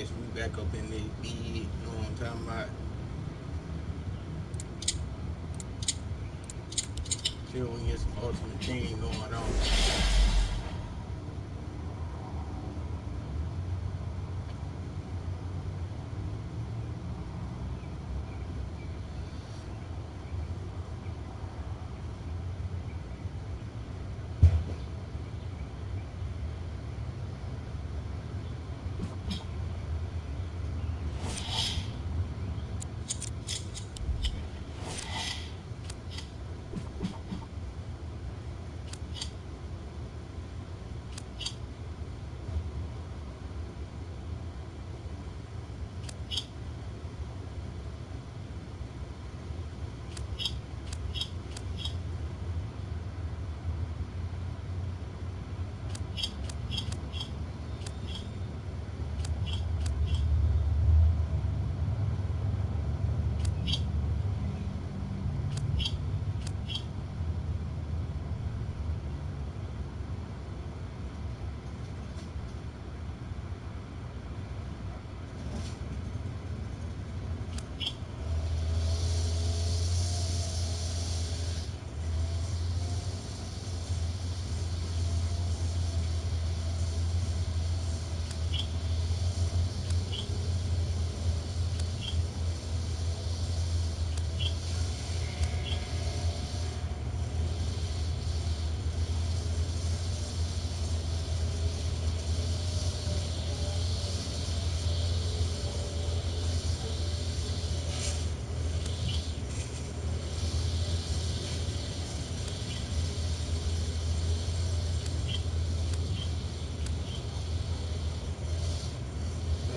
guess we back up in this bed. You know what I'm talking about? Till we get some ultimate team going on.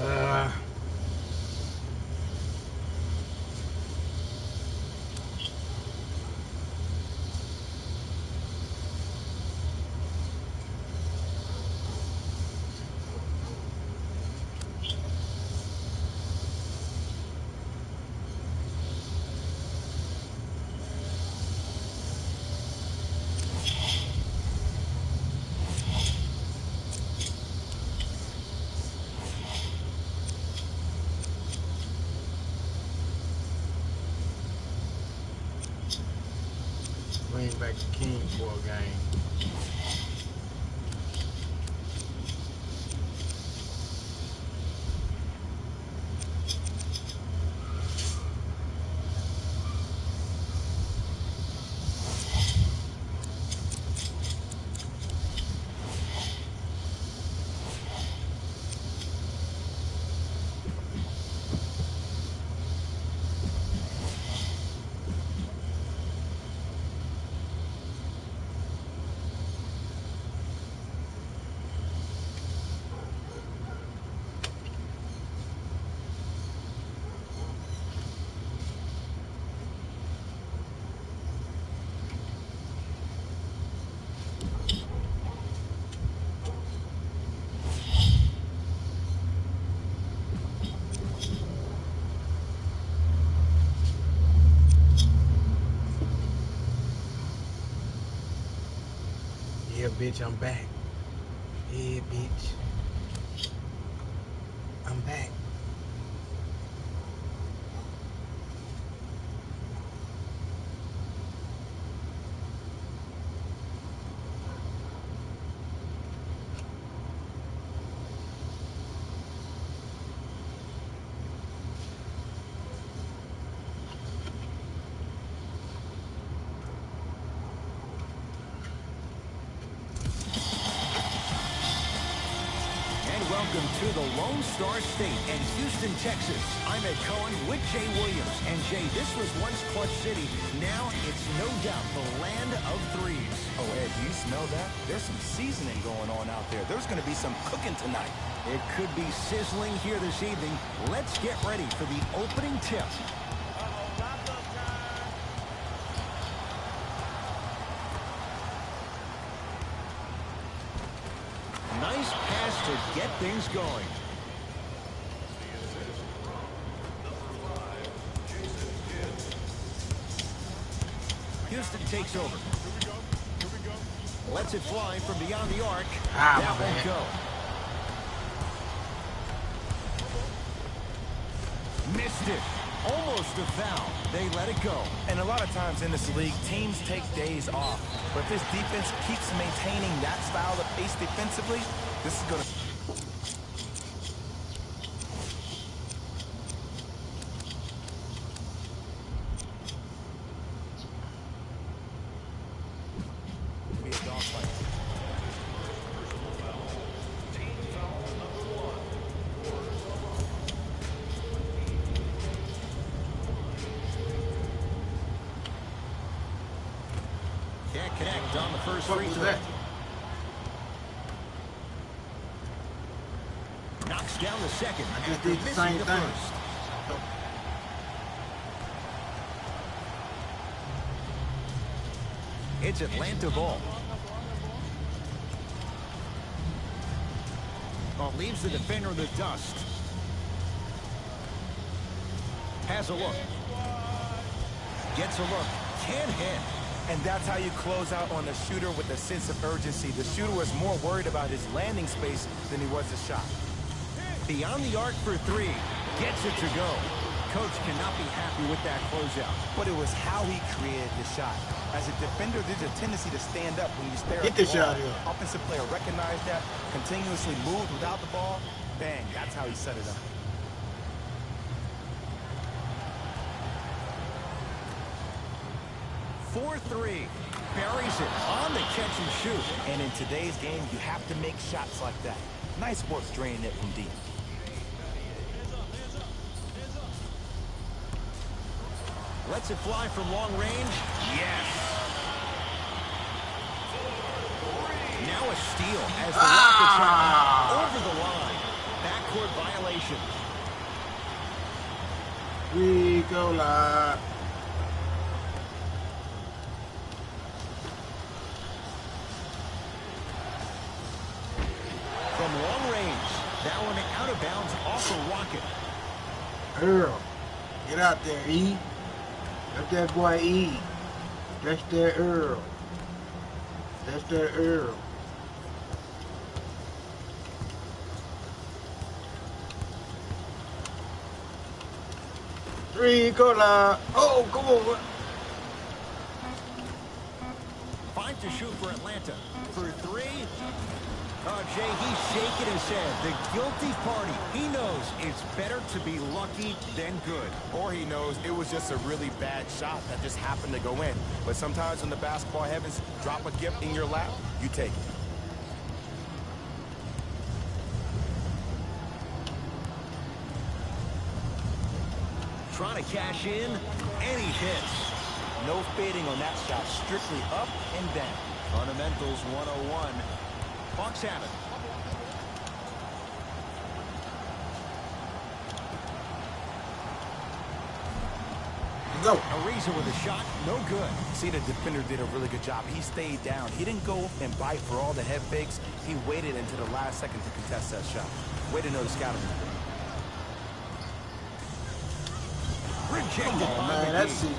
Uh, bring back the king for a game. Yeah, bitch, I'm back. Yeah, bitch, I'm back. Welcome to the Lone Star State and Houston, Texas. I'm Ed Cohen with Jay Williams. And Jay, this was once Clutch City. Now it's no doubt the land of threes. Oh, Ed, do you smell that? There's some seasoning going on out there. There's going to be some cooking tonight. It could be sizzling here this evening. Let's get ready for the opening tip. Nice pass to get things going. Houston takes over. Lets it fly from beyond the arc. That won't go. missed it. Almost a foul. They let it go. And a lot of times in this league, teams take days off. But if this defense keeps maintaining that style of pace defensively, this is going to... be a dogfight. Can't connect on the first What free was throw. that? Knocks down the second I just after did the missing same the thing. first. It's Atlanta ball. Oh, leaves the defender in the dust. Has a look. Gets a look. Can't hit. And that's how you close out on the shooter with a sense of urgency. The shooter was more worried about his landing space than he was his shot. Beyond the arc for three. Gets it to go. Coach cannot be happy with that closeout. But it was how he created the shot. As a defender, there's a tendency to stand up when you stare Get at the this ball. shot here. Offensive player recognized that, continuously moved without the ball. Bang, that's how he set it up. For three. Buries it on the catch and shoot. And in today's game, you have to make shots like that. Nice work draining it from deep. Lets it fly from long range. Yes. Now a steal as the Rockets are over the line. Backcourt violation. We go live. From long range. That one out of bounds off the Rocket. Earl, get out there, E. That's that boy E. That's that Earl. That's that Earl. Three, go live. Oh, come on. 5 to shoot for Atlanta. For three. Oh, Jay, he's shaking his head. The guilty party. He knows it's better to be lucky than good. Or he knows it was just a really bad shot that just happened to go in. But sometimes when the basketball heavens drop a gift in your lap, you take it. Trying to cash in, and he hits. No fading on that shot, strictly up and down. Fundamentals 101. Hawks have it. Go. Ariza with a shot, no good. See, the defender did a really good job. He stayed down. He didn't go and bite for all the head fakes. He waited until the last second to contest that shot. Way to know the scouting. Rejected Come on, by man. McGee.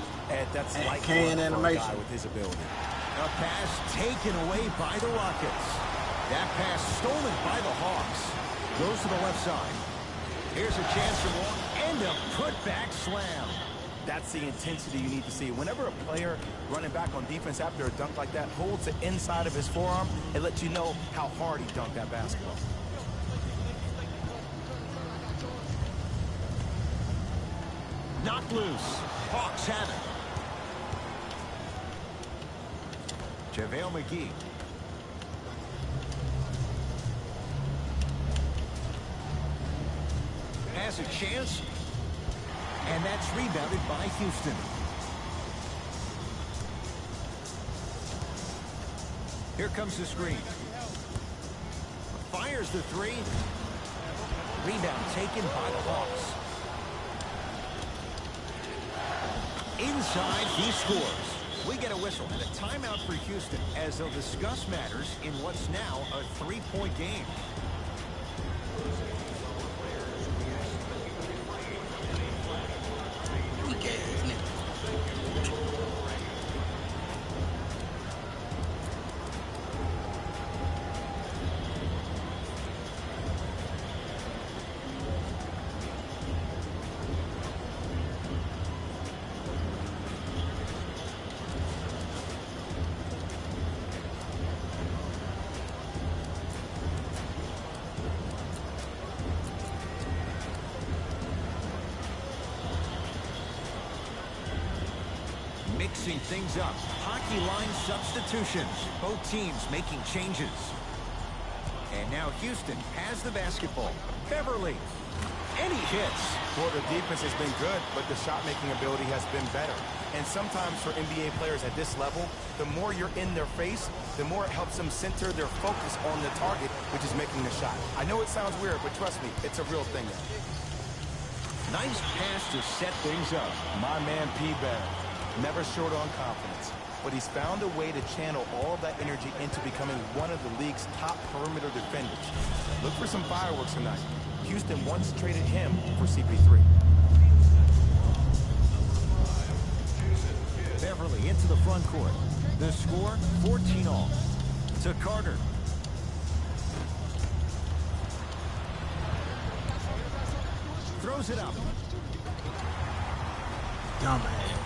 That's And light can work for a animation. guy with his ability. A pass taken away by the Rockets. That pass stolen by the Hawks. Goes to the left side. Here's a chance to walk and a putback slam. That's the intensity you need to see. Whenever a player running back on defense after a dunk like that holds the inside of his forearm, it lets you know how hard he dunked that basketball. Knocked loose. Hawks have it. JaVale McGee. Has a chance. And that's rebounded by Houston. Here comes the screen. Fires the three. Rebound taken by the Hawks. Inside, he scores. We get a whistle and a timeout for Houston as they'll discuss matters in what's now a three-point game. mixing things up. Hockey line substitutions. Both teams making changes. And now Houston has the basketball. Beverly. And he hits. Well, the defense has been good, but the shot-making ability has been better. And sometimes for NBA players at this level, the more you're in their face, the more it helps them center their focus on the target, which is making the shot. I know it sounds weird, but trust me, it's a real thing. Nice pass to set things up. My man P-Bear, never short on confidence, but he's found a way to channel all of that energy into becoming one of the league's top perimeter defenders. Look for some fireworks tonight. Houston once traded him for CP3. Beverly into the front court. The score, 14-all. To Carter. Throws it up. Dumbass.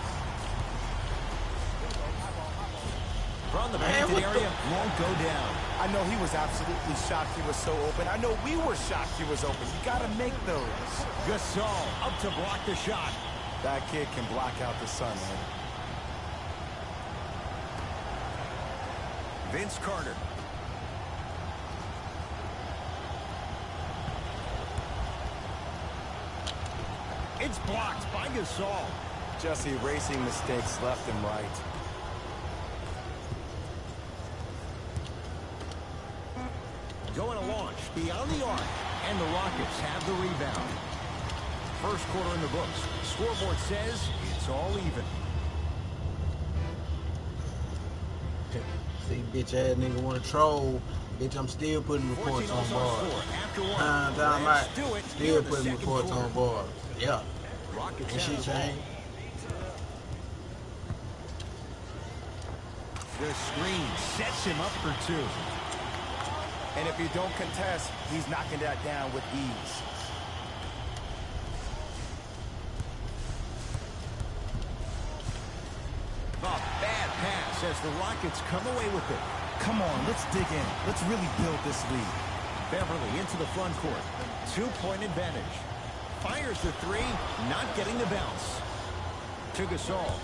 From the painted area, won't go down. I know he was absolutely shocked he was so open. I know we were shocked he was open. You gotta make those. Gasol up to block the shot. That kid can block out the sun, man. Vince Carter. It's blocked by Gasol. Just erasing mistakes left and right. Going to launch beyond the arc, and the Rockets have the rebound. First quarter in the books. Scoreboard says it's all even. See, bitch ass nigga wanna troll. Bitch, I'm still putting reports on board. Down right. Still putting reports on board. Yeah. Rockets Ain't shit changed. The screen sets him up for two. And if you don't contest, he's knocking that down with ease. A bad pass as the Rockets come away with it. Come on, let's dig in. Let's really build this lead. Beverly into the front court. 2-point advantage. Fires the three, not getting the bounce. To Gasol.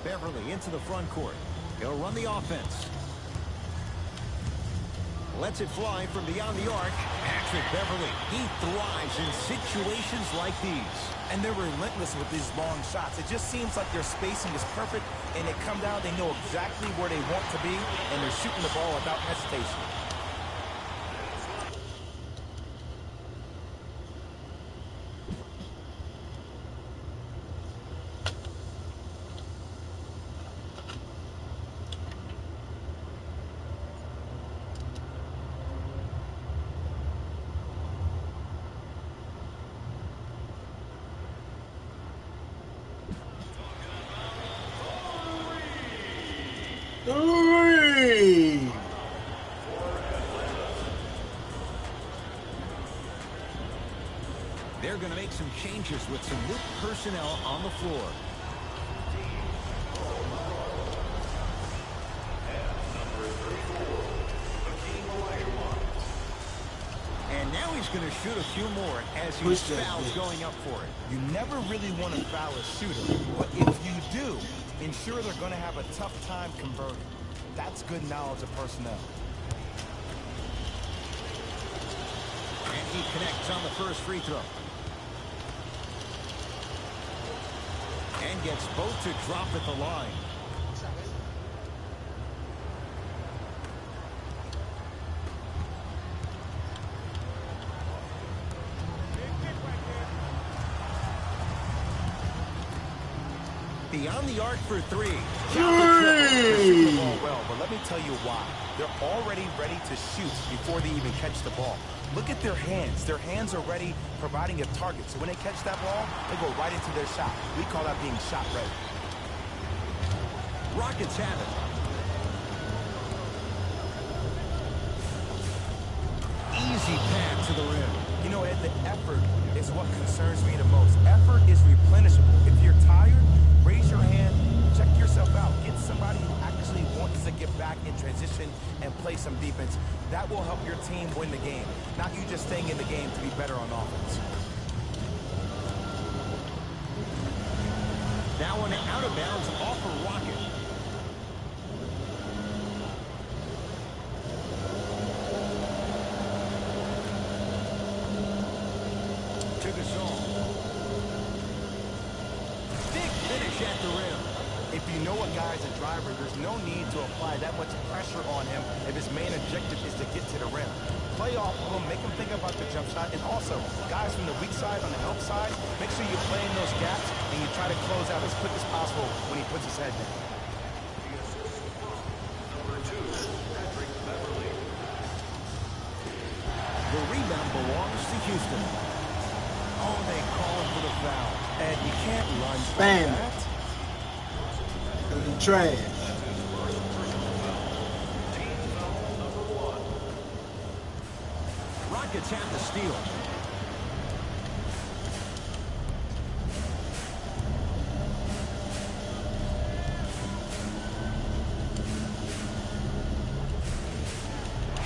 Beverly into the front court. He'll run the offense. Lets it fly from beyond the arc. Patrick Beverly, he thrives in situations like these. And they're relentless with these long shots. It just seems like their spacing is perfect, and they come down, they know exactly where they want to be, and they're shooting the ball without hesitation. Three. They're going to make some changes with some new personnel on the floor. And now he's going to shoot a few more as he fouls going up for it. You never really want to foul a shooter, but if you do, ensure they're going to have a tough time converting. That's good knowledge of personnel. And he connects on the first free throw. And gets both to drop at the line. Beyond the arc for three. Well, but let me tell you why. They're already ready to shoot before they even catch the ball. Look at their hands. Their hands are ready, providing a target. So when they catch that ball, they go right into their shot. We call that being shot ready. Rockets have it. Easy pass to the rim. You know, Ed, the effort is what concerns me the most. Effort is replenishable. If you're tired, raise your hand, check yourself out. Get somebody who actually wants to get back in transition and play play some defense. That will help your team win the game, not you just staying in the game to be better on offense. Now an out of bounds off a Rocket. To Gasol. Big finish at the rim. If you know a guy's a driver, there's no need to apply that much pressure on him if his main objective is to get to the rim. Play off of him, make him think about the jump shot, and also, guys from the weak side, on the help side, make sure you play in those gaps and you try to close out as quick as possible when he puts his head down. The rebound belongs to Houston. Oh, they call him for the foul. And you can't lunge like Bam. that. Trash. Rockets have the steal.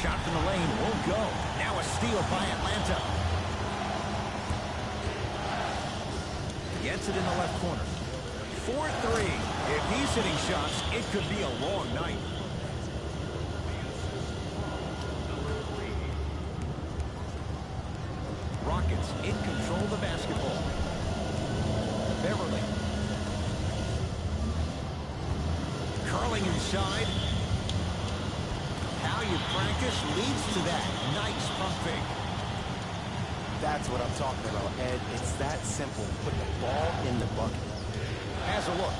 Shot from the lane won't go. Now a steal by Atlanta. Gets it in the left corner. 4-3. If he's hitting shots, it could be a long night. Rockets in control of the basketball. Beverly. Curling inside. How you practice leads to that. Nice pump fake. That's what I'm talking about, Ed. It's that simple. Put the ball in the bucket. Has a look.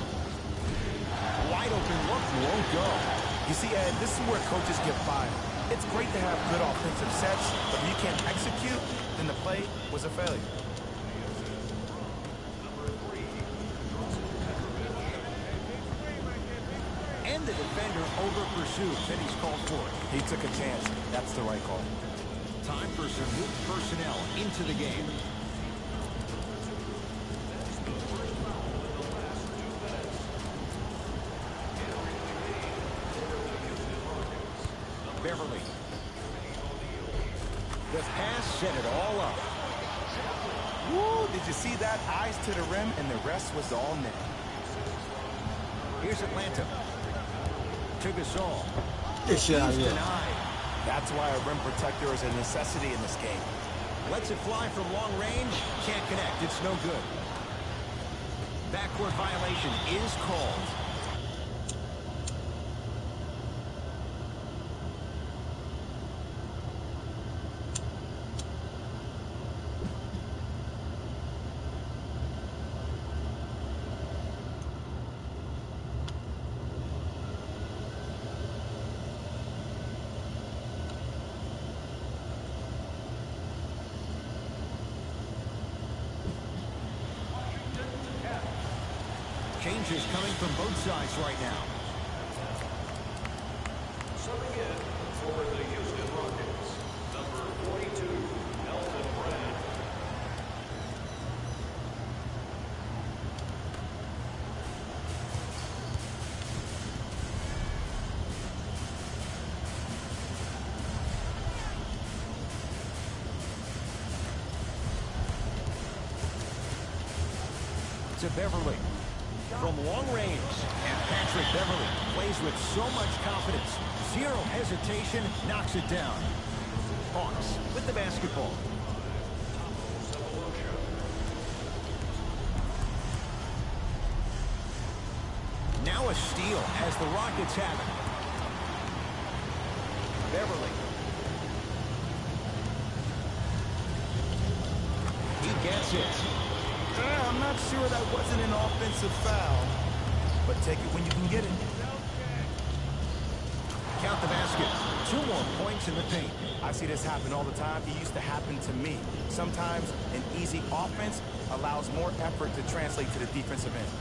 Wide open look won't go. You see, Ed, this is where coaches get fired. It's great to have good offensive sets, but if you can't execute, then the play was a failure. And the defender over pursues, and he's called for it. He took a chance. That's the right call. Time for some new personnel into the game. Beverly. The pass set it all up. Woo! Did you see that? Eyes to the rim, and the rest was all net. Here's Atlanta. To Gasol. This shit out He's here. denied. That's why a rim protector is a necessity in this game. Lets it fly from long range. Can't connect. It's no good. Backcourt violation is called. Changes coming from both sides right now. Subbing in for the Houston Rockets, number 42, Elton Brand. To Beverly. From long range. And Patrick Beverly plays with so much confidence. Zero hesitation, knocks it down. Hawks with the basketball. Now a steal as the Rockets have it. Beverly. He gets it. I'm not sure that wasn't an offensive foul, but take it when you can get it. Count the basket. 2 more points in the paint. I see this happen all the time. It used to happen to me. Sometimes an easy offense allows more effort to translate to the defensive end.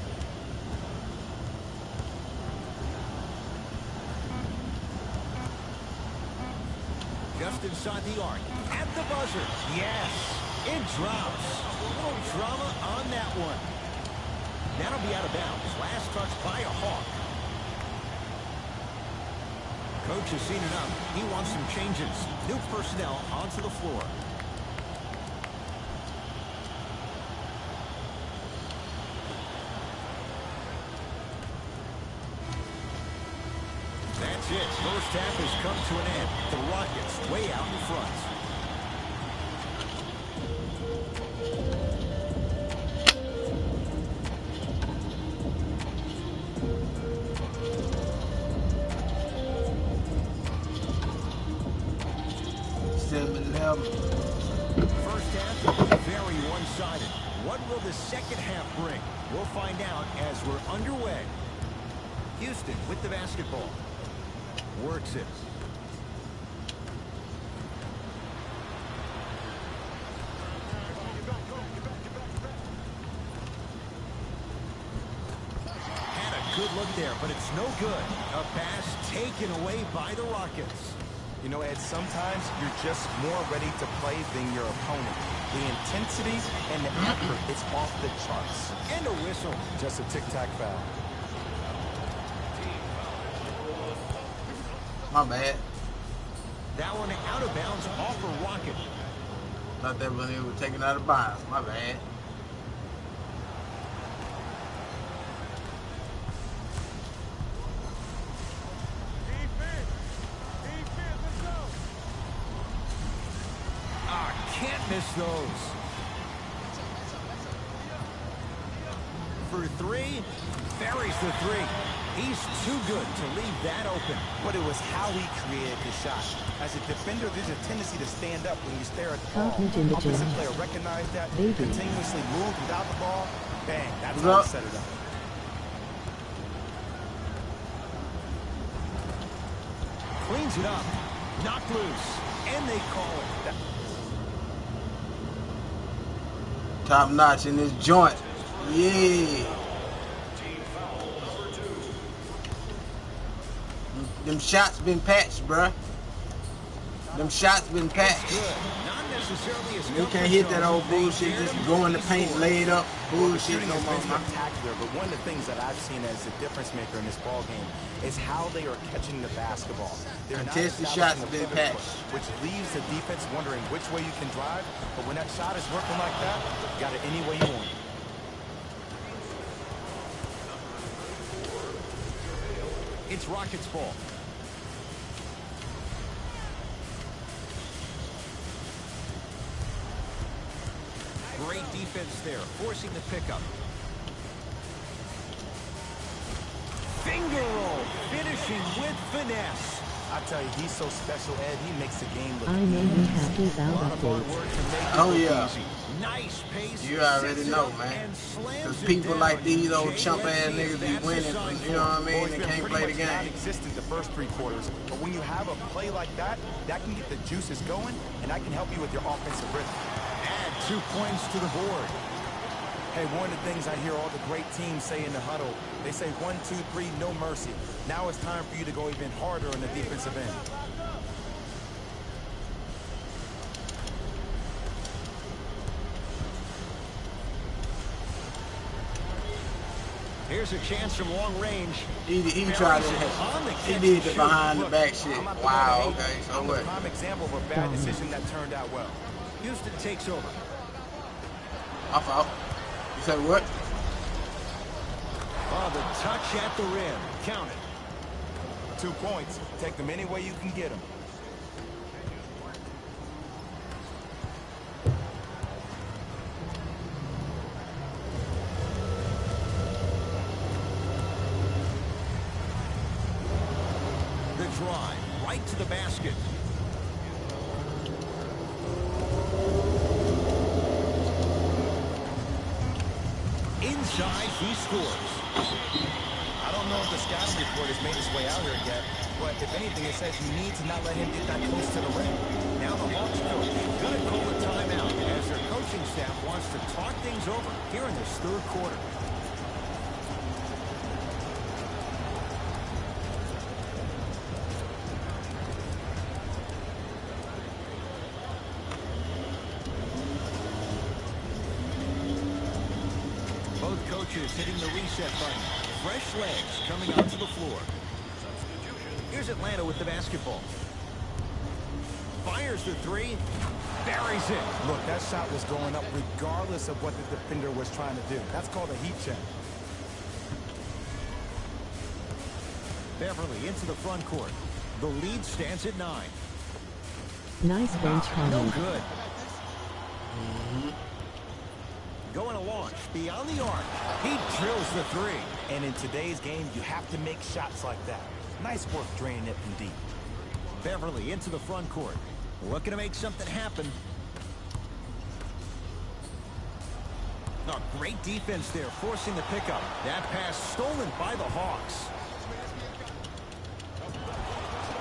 Just inside the arc. At the buzzer. Yes. It drops. A little drama on that one. That'll be out of bounds. Last touch by a Hawk. Coach has seen enough. He wants some changes. New personnel onto the floor. That's it. First half has come to an end. The Rockets way out in front. First half, very one-sided. What will the second half bring? We'll find out as we're underway. Houston with the basketball. Works it. Had a good look there, but it's no good. A pass taken away by the Rockets. You know, Ed, sometimes you're just more ready to play than your opponent. The intensity and the effort is off the charts. And a whistle. Just a tic-tac foul. My bad. That one out of bounds off a Rocket. Thought that one it was taken out of bounds. My bad. Can't miss those. For three, buries the three. He's too good to leave that open. But it was how he created the shot. As a defender, there's a tendency to stand up when you stare at the ball. Offensive player recognize that, continuously move without the ball. Bang, that's how he set it up. Cleans it up. Knocked loose. And they call it. Top notch in this joint. Yeah. Them shots been patched, bruh. Them shots been patched. Not necessarily as You can't hit that old bullshit, just go in the paint, lay it up, bullshit no more. Spectacular, but one of the things that I've seen as a difference maker in this ball game is how they are catching the basketball. They're not Contested shots establishing a been pivot patched. foot, which leaves the defense wondering which way you can drive. But when that shot is working like that, you got it any way you want it. It's Rockets ball. Great defense there, forcing the pickup. Finger roll, finishing with finesse. I tell you, he's so special, Ed. He makes the game look I know you have to Oh yeah. Nice pace. You already know, man. Because people like these old chump ass niggas be winning, you know what I mean? They can't play the game. Non-existent the first three quarters, but when you have a play like that, that can get the juices going, and that can help you with your offensive rhythm. Add 2 points to the board. Hey, one of the things I hear all the great teams say in the huddle, they say 1, 2, 3, no mercy. Now it's time for you to go even harder on the defensive end. Here's a chance from long range. He tried to, he did the behind the back shit. Wow, okay, so I'm what? a prime example of a bad decision that turned out well. Houston takes over. My fault. You said what? Oh, the touch at the rim. Count it. 2 points. Take them any way you can get them. The drive right to the basket. Inside, he scores. I don't know if the scouting report has made its way out here yet, but if anything, it says you need to not let him get that close to the rim. Now the Hawks coach going to call a timeout as their coaching staff wants to talk things over here in this third quarter. Both coaches hitting the reset button. Fresh legs coming onto the floor. Substitutions Here's Atlanta with the basketball. Fires the three. Buries it. Look, that shot was going up regardless of what the defender was trying to do. That's called a heat check. Beverly into the front court. The lead stands at 9. Nice bench No comment. good. Going to launch beyond the arc. He drills the three. And in today's game, you have to make shots like that. Nice work draining it from deep. Beverly into the front court. Looking to make something happen. A great defense there, forcing the pickup. That pass stolen by the Hawks.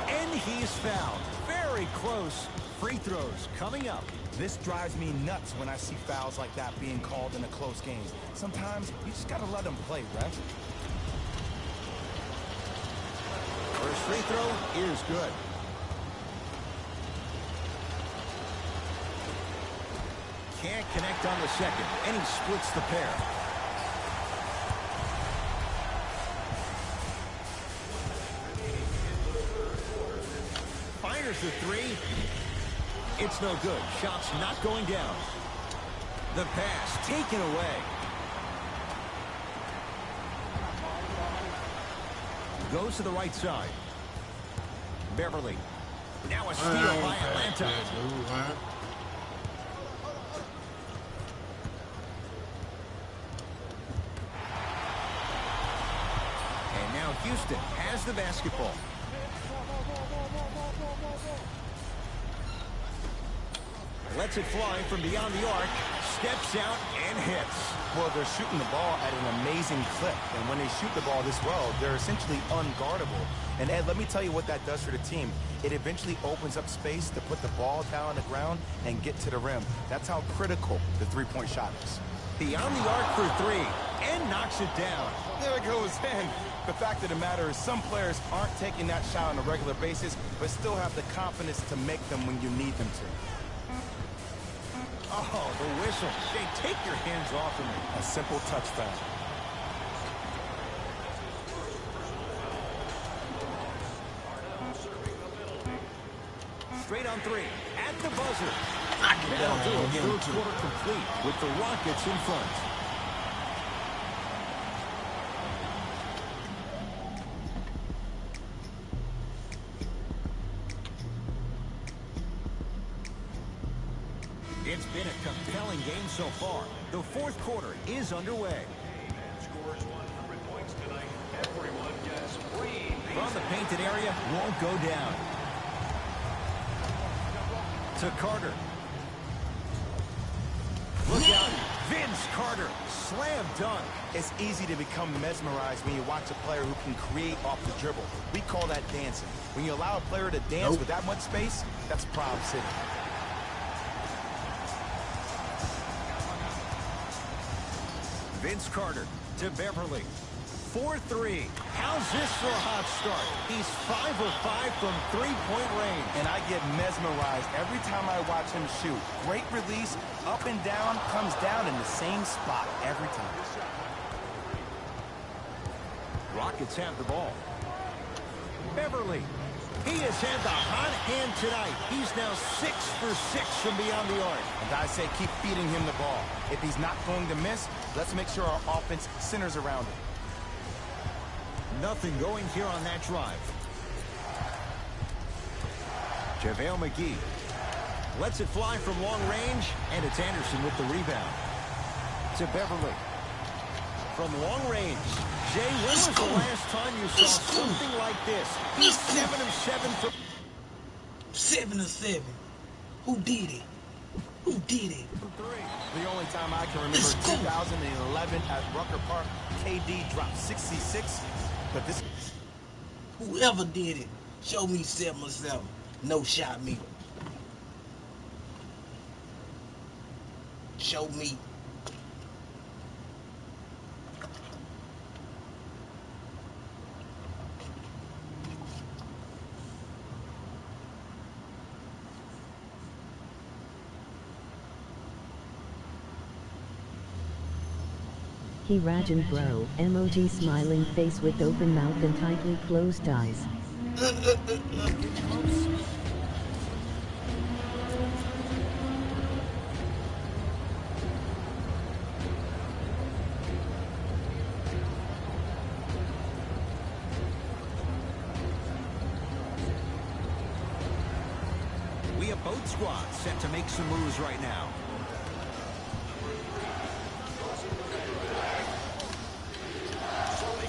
And he's fouled. Very close. Free throws coming up. This drives me nuts when I see fouls like that being called in a close game. Sometimes you just gotta let them play, ref. First free throw is good. Can't connect on the second, and he splits the pair. Fires the three. It's no good. Shot's not going down. The pass taken away. Goes to the right side. Beverly. Now a steal by Atlanta. And now Houston has the basketball. Lets it fly from beyond the arc. Steps out and hits. Well, they're shooting the ball at an amazing clip. And when they shoot the ball this well, they're essentially unguardable. And Ed, let me tell you what that does for the team. It eventually opens up space to put the ball down on the ground and get to the rim. That's how critical the three-point shot is. Beyond the arc for three. And knocks it down. There it goes in. The fact of the matter is some players aren't taking that shot on a regular basis, but still have the confidence to make them when you need them to. Oh, the whistle. Shea, take your hands off of me. A simple touchdown. Straight on three. At the buzzer. That'll do it. Third quarter complete with the Rockets in front. It's been a compelling game so far. The fourth quarter is underway. Scores 100 points tonight. Everyone gets free. From the painted area, won't go down. To Carter. Look out. Vince Carter. Slam dunk. It's easy to become mesmerized when you watch a player who can create off the dribble. We call that dancing. When you allow a player to dance with that much space, that's Proud City. Vince Carter to Beverly. 4-3. How's this for a hot start? He's 5 of 5 from three-point range. And I get mesmerized every time I watch him shoot. Great release, up and down, comes down in the same spot every time. Rockets have the ball. Beverly. He has had the hot hand tonight. He's now 6 for 6 from beyond the arc. And I say keep feeding him the ball. If he's not going to miss, let's make sure our offense centers around him. Nothing going here on that drive. JaVale McGee lets it fly from long range, and it's Anderson with the rebound. To Beverly. From long range. Jay, when was the last time you saw something like this? He's 7 of 7 from... 7 of 7. Who did it? Who did it? The only time I can remember 2011 at Rucker Park, KD dropped 66. But this... Whoever did it, show me 7 of 7. No shot me. Show me. He Rajan bro, emoji smiling face with open mouth and tightly closed eyes. We have both squads set to make some moves right now.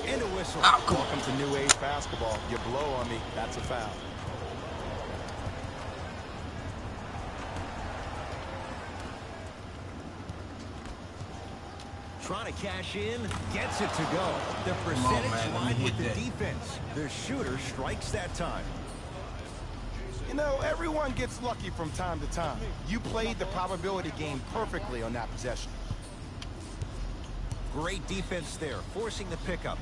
And a whistle. Oh, welcome to new age basketball. You blow on me, that's a foul. Trying to cash in, gets it to go. The percentage line with the defense. The shooter strikes that time. You know, everyone gets lucky from time to time. You played the probability game perfectly on that possession. Great defense there, forcing the pickup.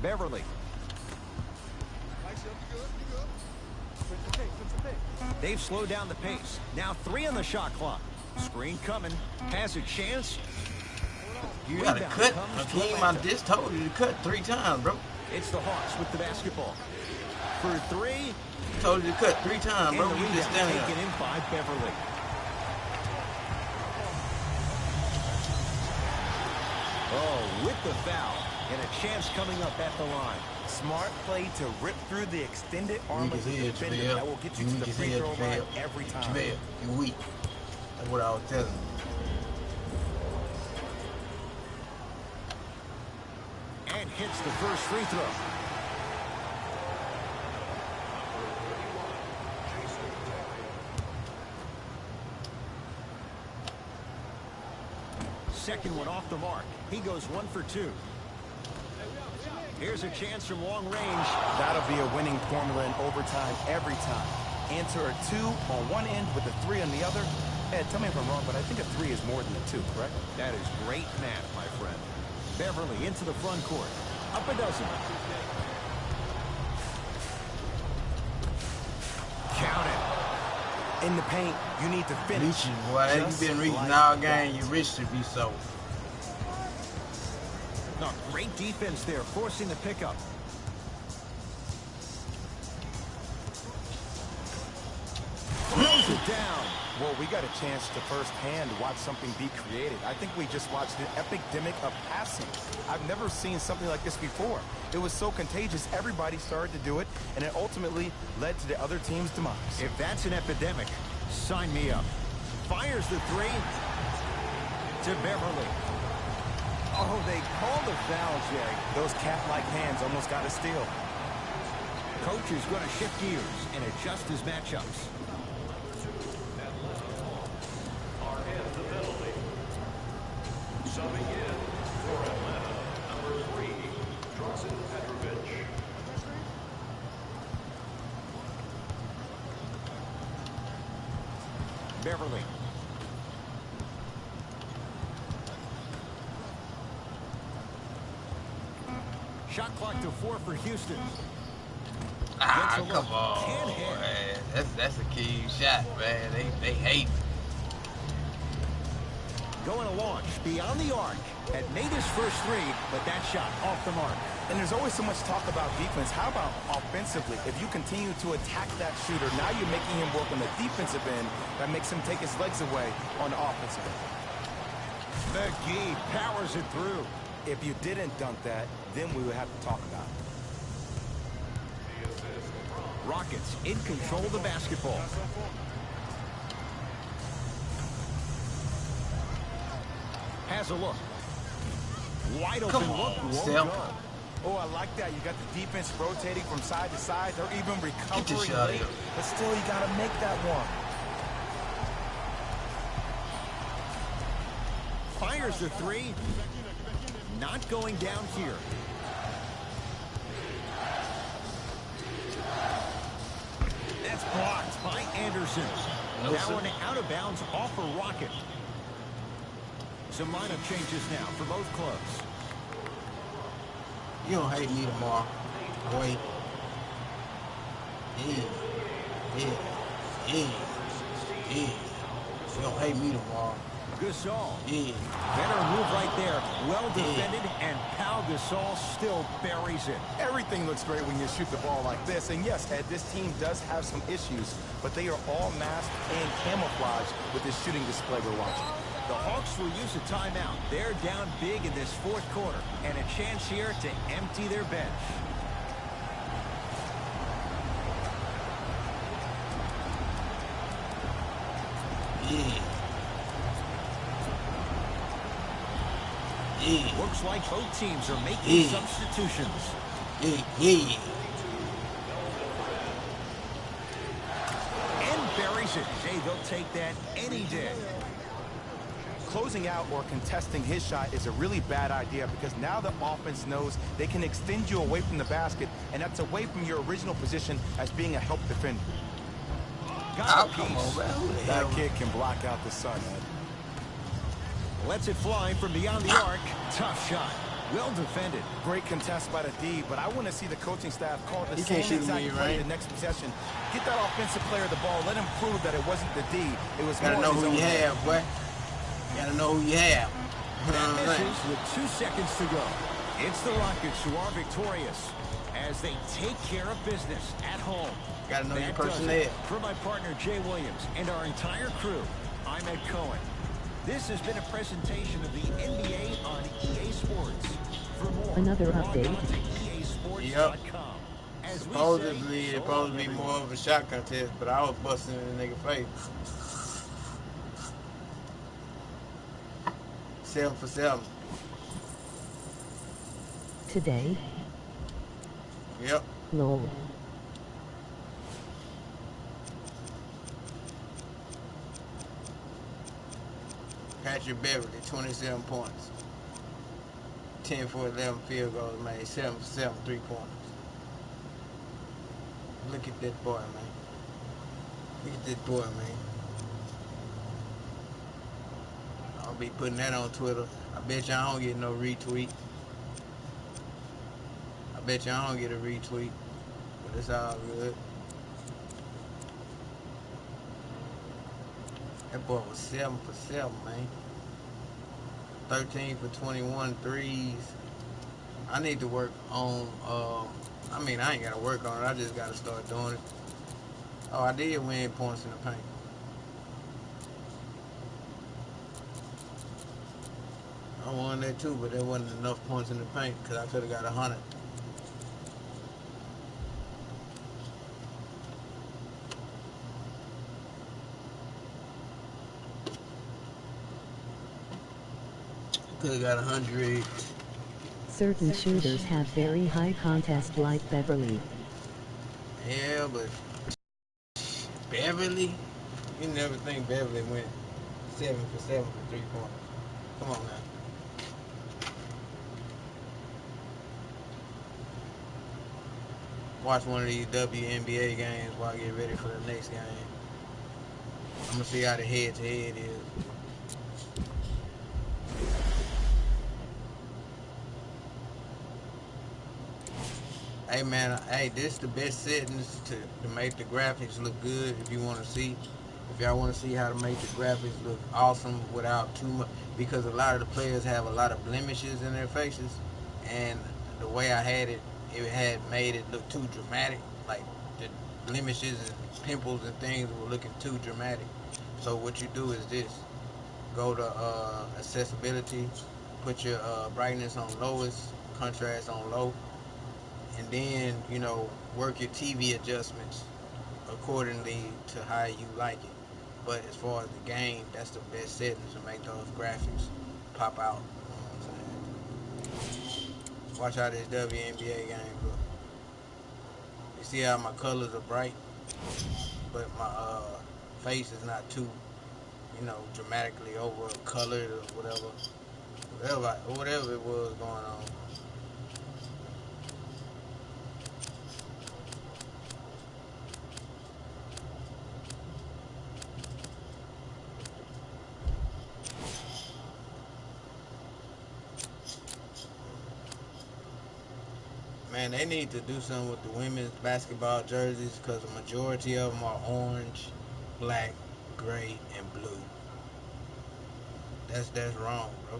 Beverly. They've slowed down the pace. Now 3 on the shot clock. Screen coming. Has a chance. You gotta cut. Hakeem, I just told you to cut 3 times, bro. It's the Hawks with the basketball. For 3. Told you to cut 3 times, bro. You just standing taken there. in by Beverly. Oh, with the foul. And a chance coming up at the line. Smart play to rip through the extended arm of the defender. That will get you to the free throw line every time. Jamel, you're weak. That's what I was telling you. And hits the first free throw. Second one off the mark. He goes 1 for 2. Here's a chance from long range. That'll be a winning formula in overtime every time. Answer a 2 on one end with a 3 on the other. Ed, tell me if I'm wrong, but I think a 3 is more than a 2, correct? That is great math, my friend. Beverly into the front court. Up a dozen. Count it. In the paint, you need to finish. Reaching, boy. You've been reaching like all game. Your wrist should be so. No, great defense there, forcing the pickup. Throws it down. Well, we got a chance to firsthand watch something be created. I think we just watched an epidemic of passing. I've never seen something like this before. It was so contagious, everybody started to do it, and it ultimately led to the other team's demise. If that's an epidemic, sign me up. Fires the 3 to Beverly. Oh, they called the foul, Jerry. Those cat-like hands almost got a steal. Coach is going to shift gears and adjust his matchups. Subbing in for Atlanta, number 3, Petrovic. Beverly. Shot clock to 4 for Houston. Ah, Gets a come look. on, Can't hit. man. That's a key shot, man. They hate. Going to launch beyond the arc. Had made his first 3, but that shot off the mark. And there's always so much talk about defense. How about offensively? If you continue to attack that shooter, now you're making him work on the defensive end. That makes him take his legs away on the offensive end. McGee powers it through. If you didn't dunk that, then we would have to talk about it. Rockets in control of the basketball. Has a look. Wide open Come on, look. Won't Steph. go. Oh, I like that. You got the defense rotating from side to side. They're even Get your recovering shot late. in. But still, you got to make that one. Fires the 3. Not going down here. That's blocked by Anderson. No, That sir. one out of bounds off a Rocket. Some lineup changes now for both clubs. You don't hate me tomorrow. Wait. Yeah. You don't hate me tomorrow. Gasol. Yeah. Better move right there. Well defended, and Pau Gasol still buries it. Everything looks great when you shoot the ball like this. And yes, Ed, this team does have some issues, but they are all masked and camouflaged with this shooting display we're watching. The Hawks will use a timeout. They're down big in this fourth quarter, and a chance here to empty their bench. Yeah. Yeah. Looks like both teams are making substitutions. Yeah. And buries it. Jay, they'll take that any day. Closing out or contesting his shot is a really bad idea because now the offense knows they can extend you away from the basket, and that's away from your original position as being a help defender. Got a Come on, piece. man. Who the That hell? kid can block out the sun, Ed. Lets it fly from beyond the arc. Tough shot. Well defended. Great contest by the D, but I want to see the coaching staff call the You same can't shoot exact me, play right? the next possession. Get that offensive player the ball. Let him prove that it wasn't the D. It was Gotta more know his who own you head. have, boy. Gotta know who you have. That misses with 2 seconds to go. It's the Rockets who are victorious as they take care of business at home. Gotta know your That does personnel. it. For my partner Jay Williams and our entire crew, I'm Ed Cohen. This has been a presentation of the NBA on EA Sports. For more, Another log update. on to easports.com. As we Supposedly, say, it's so supposed to long, be more everyone. of a shot contest, but I was busting in the nigga face. 7 for 7. Today, Yep. lol. Patrick Beverly, 27 points. 10 for 11 field goals made. 7 for 7 3-pointers. Look at that boy, man. Look at that boy, man. I'll be putting that on Twitter. I bet you I don't get no retweet. I bet you I don't get a retweet. But it's all good. That boy was 7 for 7, man. 13 for 21 threes. I need to work on, I mean, I ain't got to work on it. I just got to start doing it. Oh, I did win points in the paint. I won that too, but there wasn't enough points in the paint because I could have got 100. Could have got 100. Certain shooters have very high contest like Beverly. Yeah, but Beverly, you never think Beverly went 7 for 7 for 3 points. Come on now. Watch one of these WNBA games while I get ready for the next game. I'm gonna see how the head-to-head is. Hey man, hey, this is the best settings to make the graphics look good. If you want to see, if y'all want to see how to make the graphics look awesome without too much, because a lot of the players have a lot of blemishes in their faces, and the way I had it, it had made it look too dramatic. Like the blemishes and pimples and things were looking too dramatic. So what you do is this: go to accessibility, put your brightness on lowest, contrast on low. And then, you know, work your TV adjustments accordingly to how you like it. But as far as the game, that's the best settings to make those graphics pop out. You know what I'm saying? Watch how this WNBA game look. You see how my colors are bright, but my face is not too, you know, dramatically over colored or whatever it was going on. Man, they need to do something with the women's basketball jerseys because the majority of them are orange, black, gray, and blue. That's wrong, bro.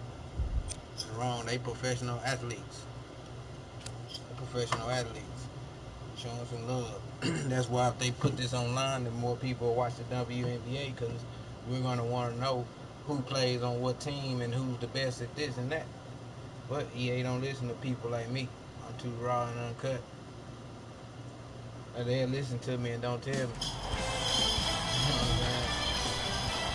It's wrong. They professional athletes. Professional athletes. Showing some love. That's why if they put this online, then more people will watch the WNBA because we're gonna want to know who plays on what team and who's the best at this and that. But EA don't listen to people like me. I'm too raw and uncut. They'll listen to me and don't tell me. You know what I'm saying?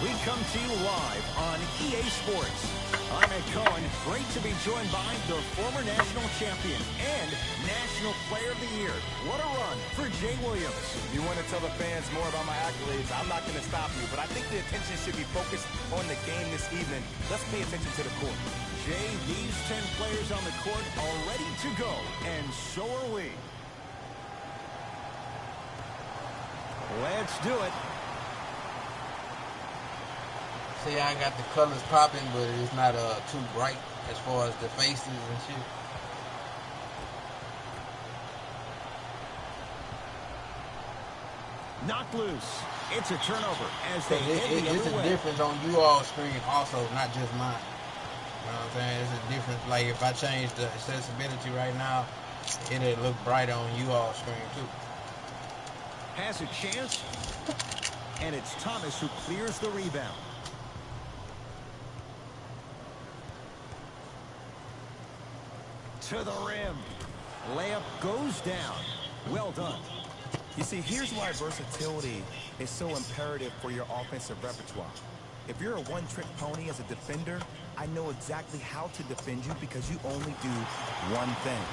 We come to you live on EA Sports. I'm Ed Cohen. Great to be joined by the former national champion and National Player of the Year. What a run for Jay Williams. You want to tell the fans more about my accolades, I'm not going to stop you, but I think the attention should be focused on the game this evening. Let's pay attention to the court. Jay, these 10 players on the court are ready to go, and so are we. Let's do it. See, I got the colors popping, but it's not too bright as far as the faces and shit. Knocked loose. It's a turnover as they head the It's other a way. difference on you all screen also, not just mine. You know what I'm saying? It's a difference. Like if I change the accessibility right now, it'll look brighter on you all screen too. Has a chance, and it's Thomas who clears the rebound. To the rim. Layup goes down. Well done. You see, here's why versatility is so imperative for your offensive repertoire. If you're a one-trick pony as a defender, I know exactly how to defend you because you only do one thing.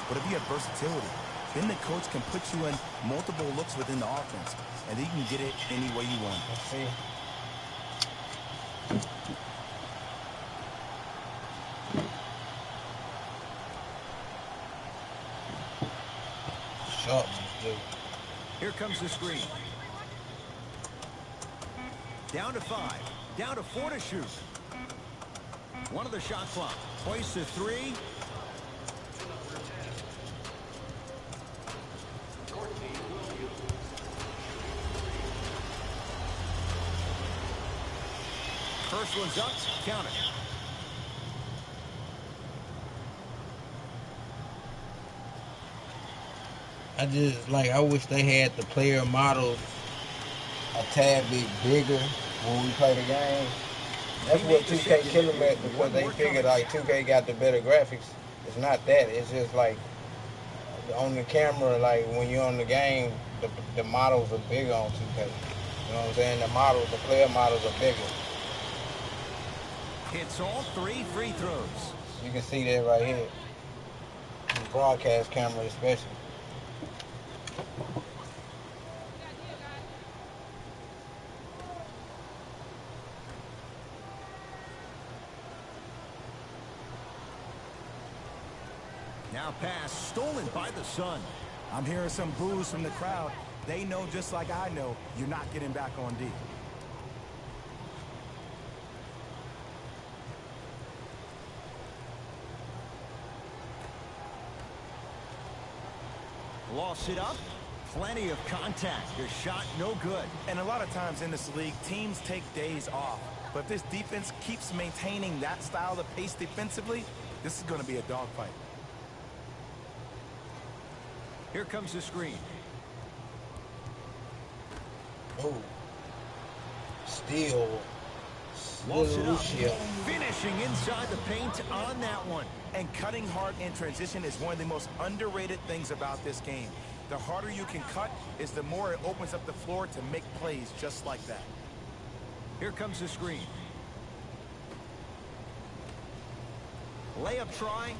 But if you have versatility, then the coach can put you in multiple looks within the offense, and then you can get it any way you want. Let's see. Sharp, dude. Here comes the screen. Down to 5. Down to 4 to shoot. One of the shot clock. Hoists to 3. First one's up. Count it. I wish they had the player models a tad bit bigger when we play the game. That's what 2K killed them at because they figured like 2K got the better graphics. It's not that. It's just like on the camera, like when you're on the game, the models are bigger on 2K. You know what I'm saying? The player models are bigger. It's all 3 free throws. You can see that right here. The broadcast camera especially. Now pass stolen by the Sun. I'm hearing some boos from the crowd. They know just like I know you're not getting back on D. Lost it up. Plenty of contact. Your shot no good. And a lot of times in this league, teams take days off. But if this defense keeps maintaining that style of pace defensively, this is going to be a dogfight. Here comes the screen. Oh. Steal. Lost it up. Shit. Finishing inside the paint on that one. And cutting hard in transition is one of the most underrated things about this game. The harder you can cut is the more it opens up the floor to make plays just like that. Here comes the screen. Layup try.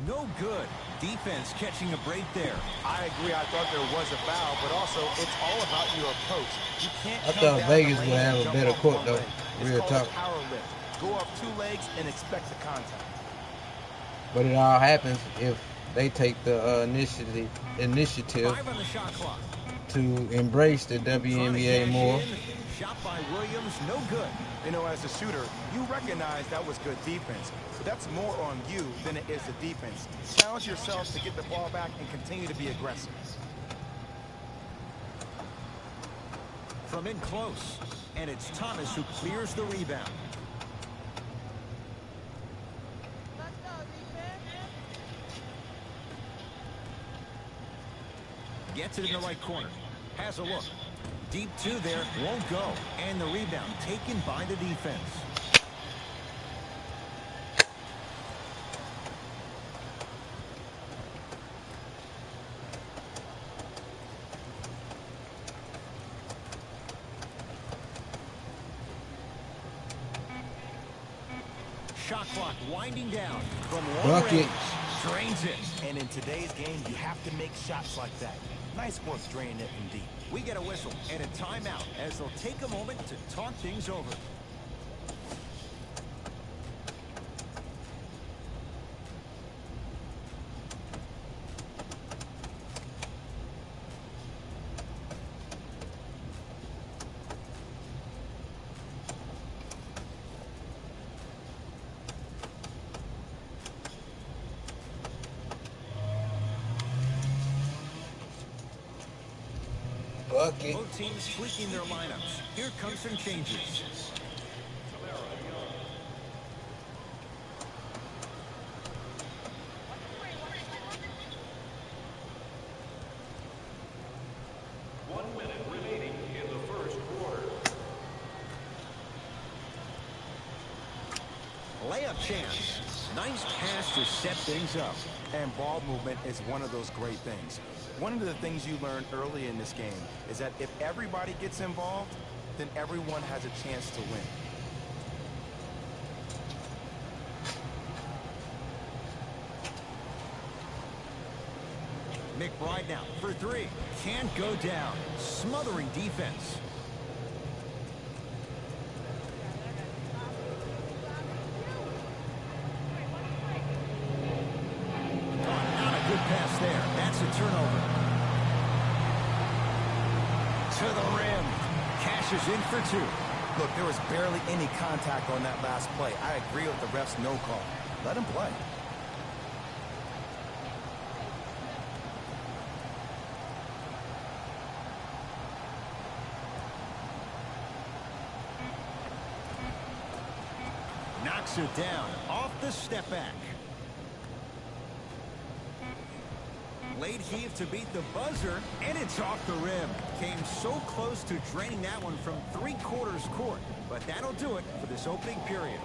No good. Defense catching a break there. I agree. I thought there was a foul, but also it's all about your approach. You can't. I thought Vegas would have a better court though. Real talk. Power lift. Go up 2 legs and expect the contact. But it all happens if they take the initiative 5 on the shot clock. to embrace the WNBA more. Shot by Williams, no good. You know, as a shooter, you recognize that was good defense. But that's more on you than it is the defense. Challenge yourself to get the ball back and continue to be aggressive. From in close. And it's Thomas who clears the rebound. Gets it in the right corner. Has a look. Deep two there. Won't go. And the rebound taken by the defense. Shot clock winding down from long range. Drains it. And in today's game, you have to make shots like that. Nice work draining it from deep. We get a whistle and a timeout as they'll take a moment to talk things over. Bucket. Both teams tweaking their lineups. Here comes some changes. Layup chance. Nice pass to set things up. And ball movement is one of those great things. One of the things you learned early in this game is that if everybody gets involved, then everyone has a chance to win. McBride now for three. Can't go down. Smothering defense. Good pass there. That's a turnover. To the rim. Cashes in for two. Look, there was barely any contact on that last play. I agree with the ref's no call. Let him play. Knocks it down. Off the step back. Late heave to beat the buzzer, and it's off the rim. Came so close to draining that one from three-quarters court, but that'll do it for this opening period.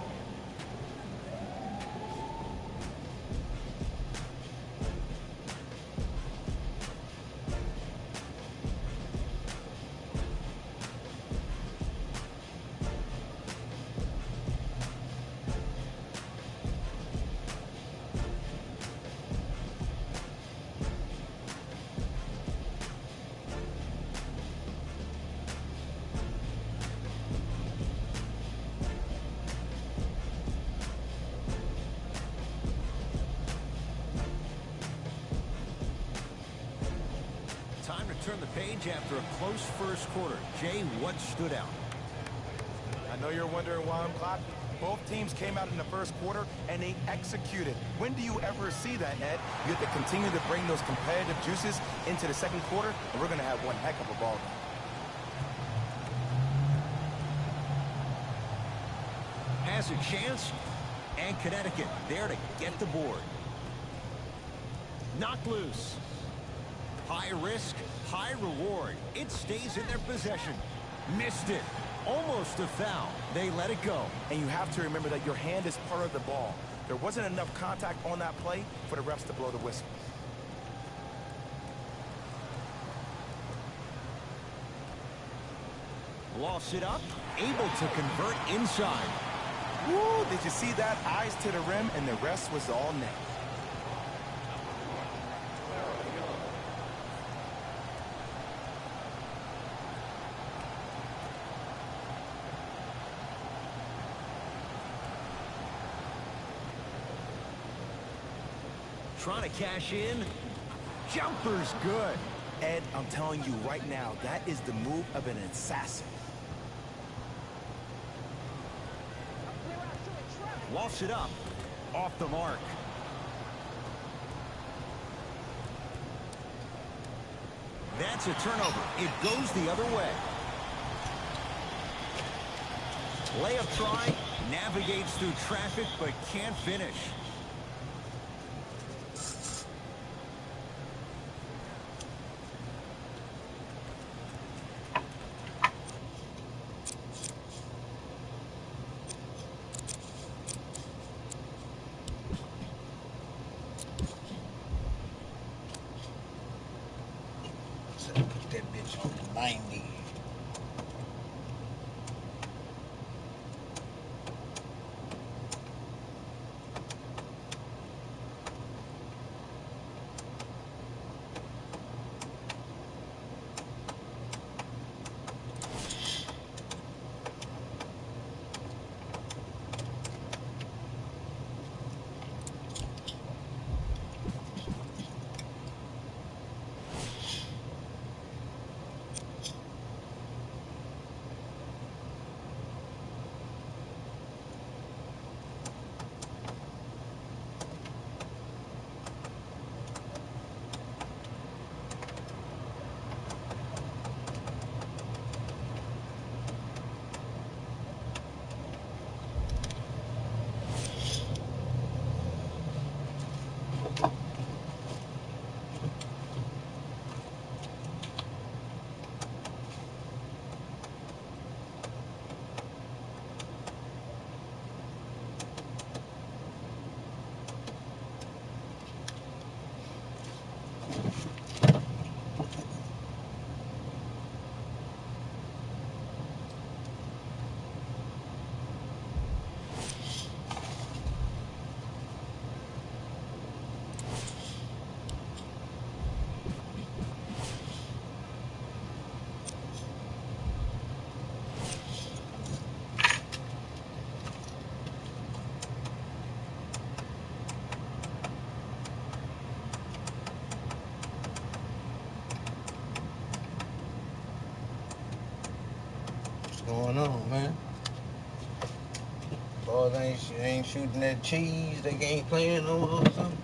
Time to turn the page after a close first quarter. Jay, what stood out? I know you're wondering why I'm clapping. Both teams came out in the first quarter, and they executed. When do you ever see that, Ed? You have to continue to bring those competitive juices into the second quarter, and we're going to have one heck of a ball game. Has a chance, and Connecticut there to get the board. Knocked loose. High risk, high reward. It stays in their possession. Missed it. Almost a foul. They let it go. And you have to remember that your hand is part of the ball. There wasn't enough contact on that play for the refs to blow the whistle. Lost it up. Able to convert inside. Woo! Did you see that? Eyes to the rim, and the rest was all net. Trying to cash in. Jumper's good. Ed, I'm telling you right now, that is the move of an assassin. Lofts it up. Off the mark. That's a turnover. It goes the other way. Layup try. Navigates through traffic, but can't finish. Average 90. What's going on, man? Boys ain't shooting that cheese. They ain't playing no more or something.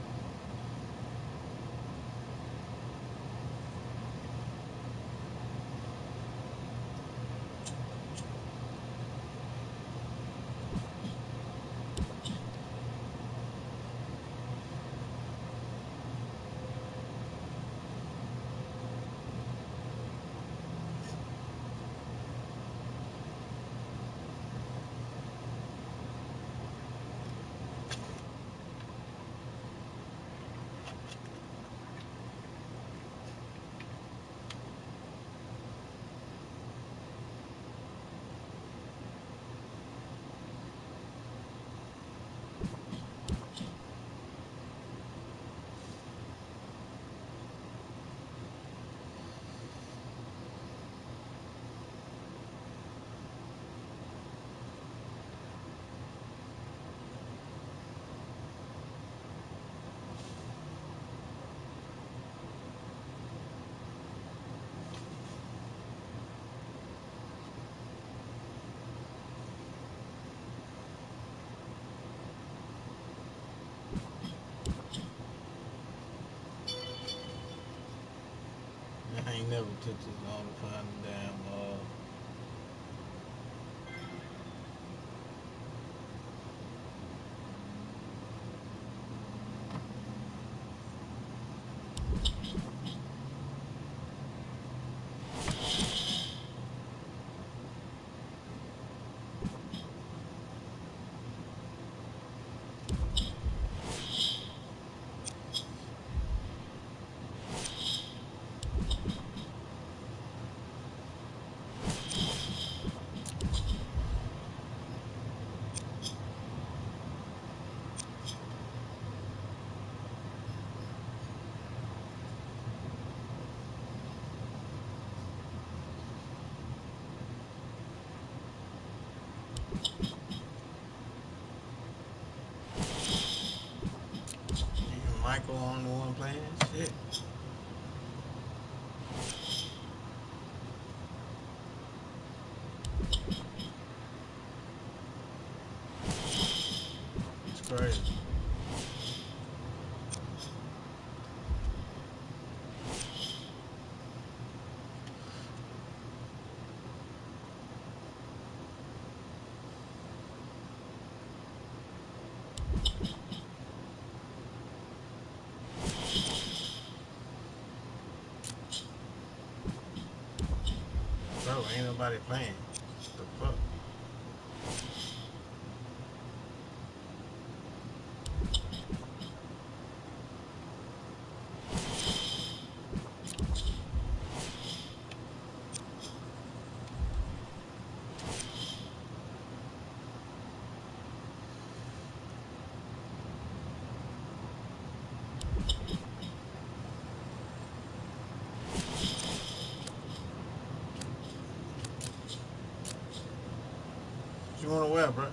I ain't never took this long to find a damn Michael on the one playing. Shit. It's crazy. Bro, ain't nobody playing. The fuck? want to wear, bro?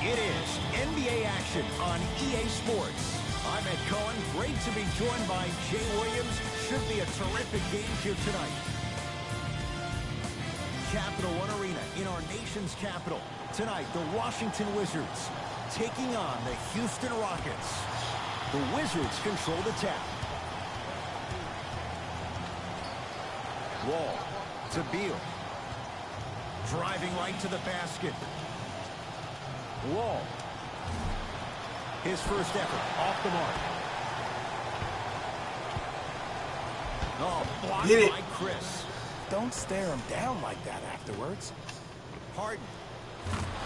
It is NBA action on EA Sports. I'm Ed Cohen. Great to be joined by Jay Williams. Should be a terrific game here tonight. Capital One Arena in our nation's capital. Tonight, the Washington Wizards taking on the Houston Rockets. The Wizards control the tap. Wall to Beal. Driving right to the basket. Wall. His first effort off the mark. Oh, blocked by Chris. Don't stare him down like that afterwards. Harden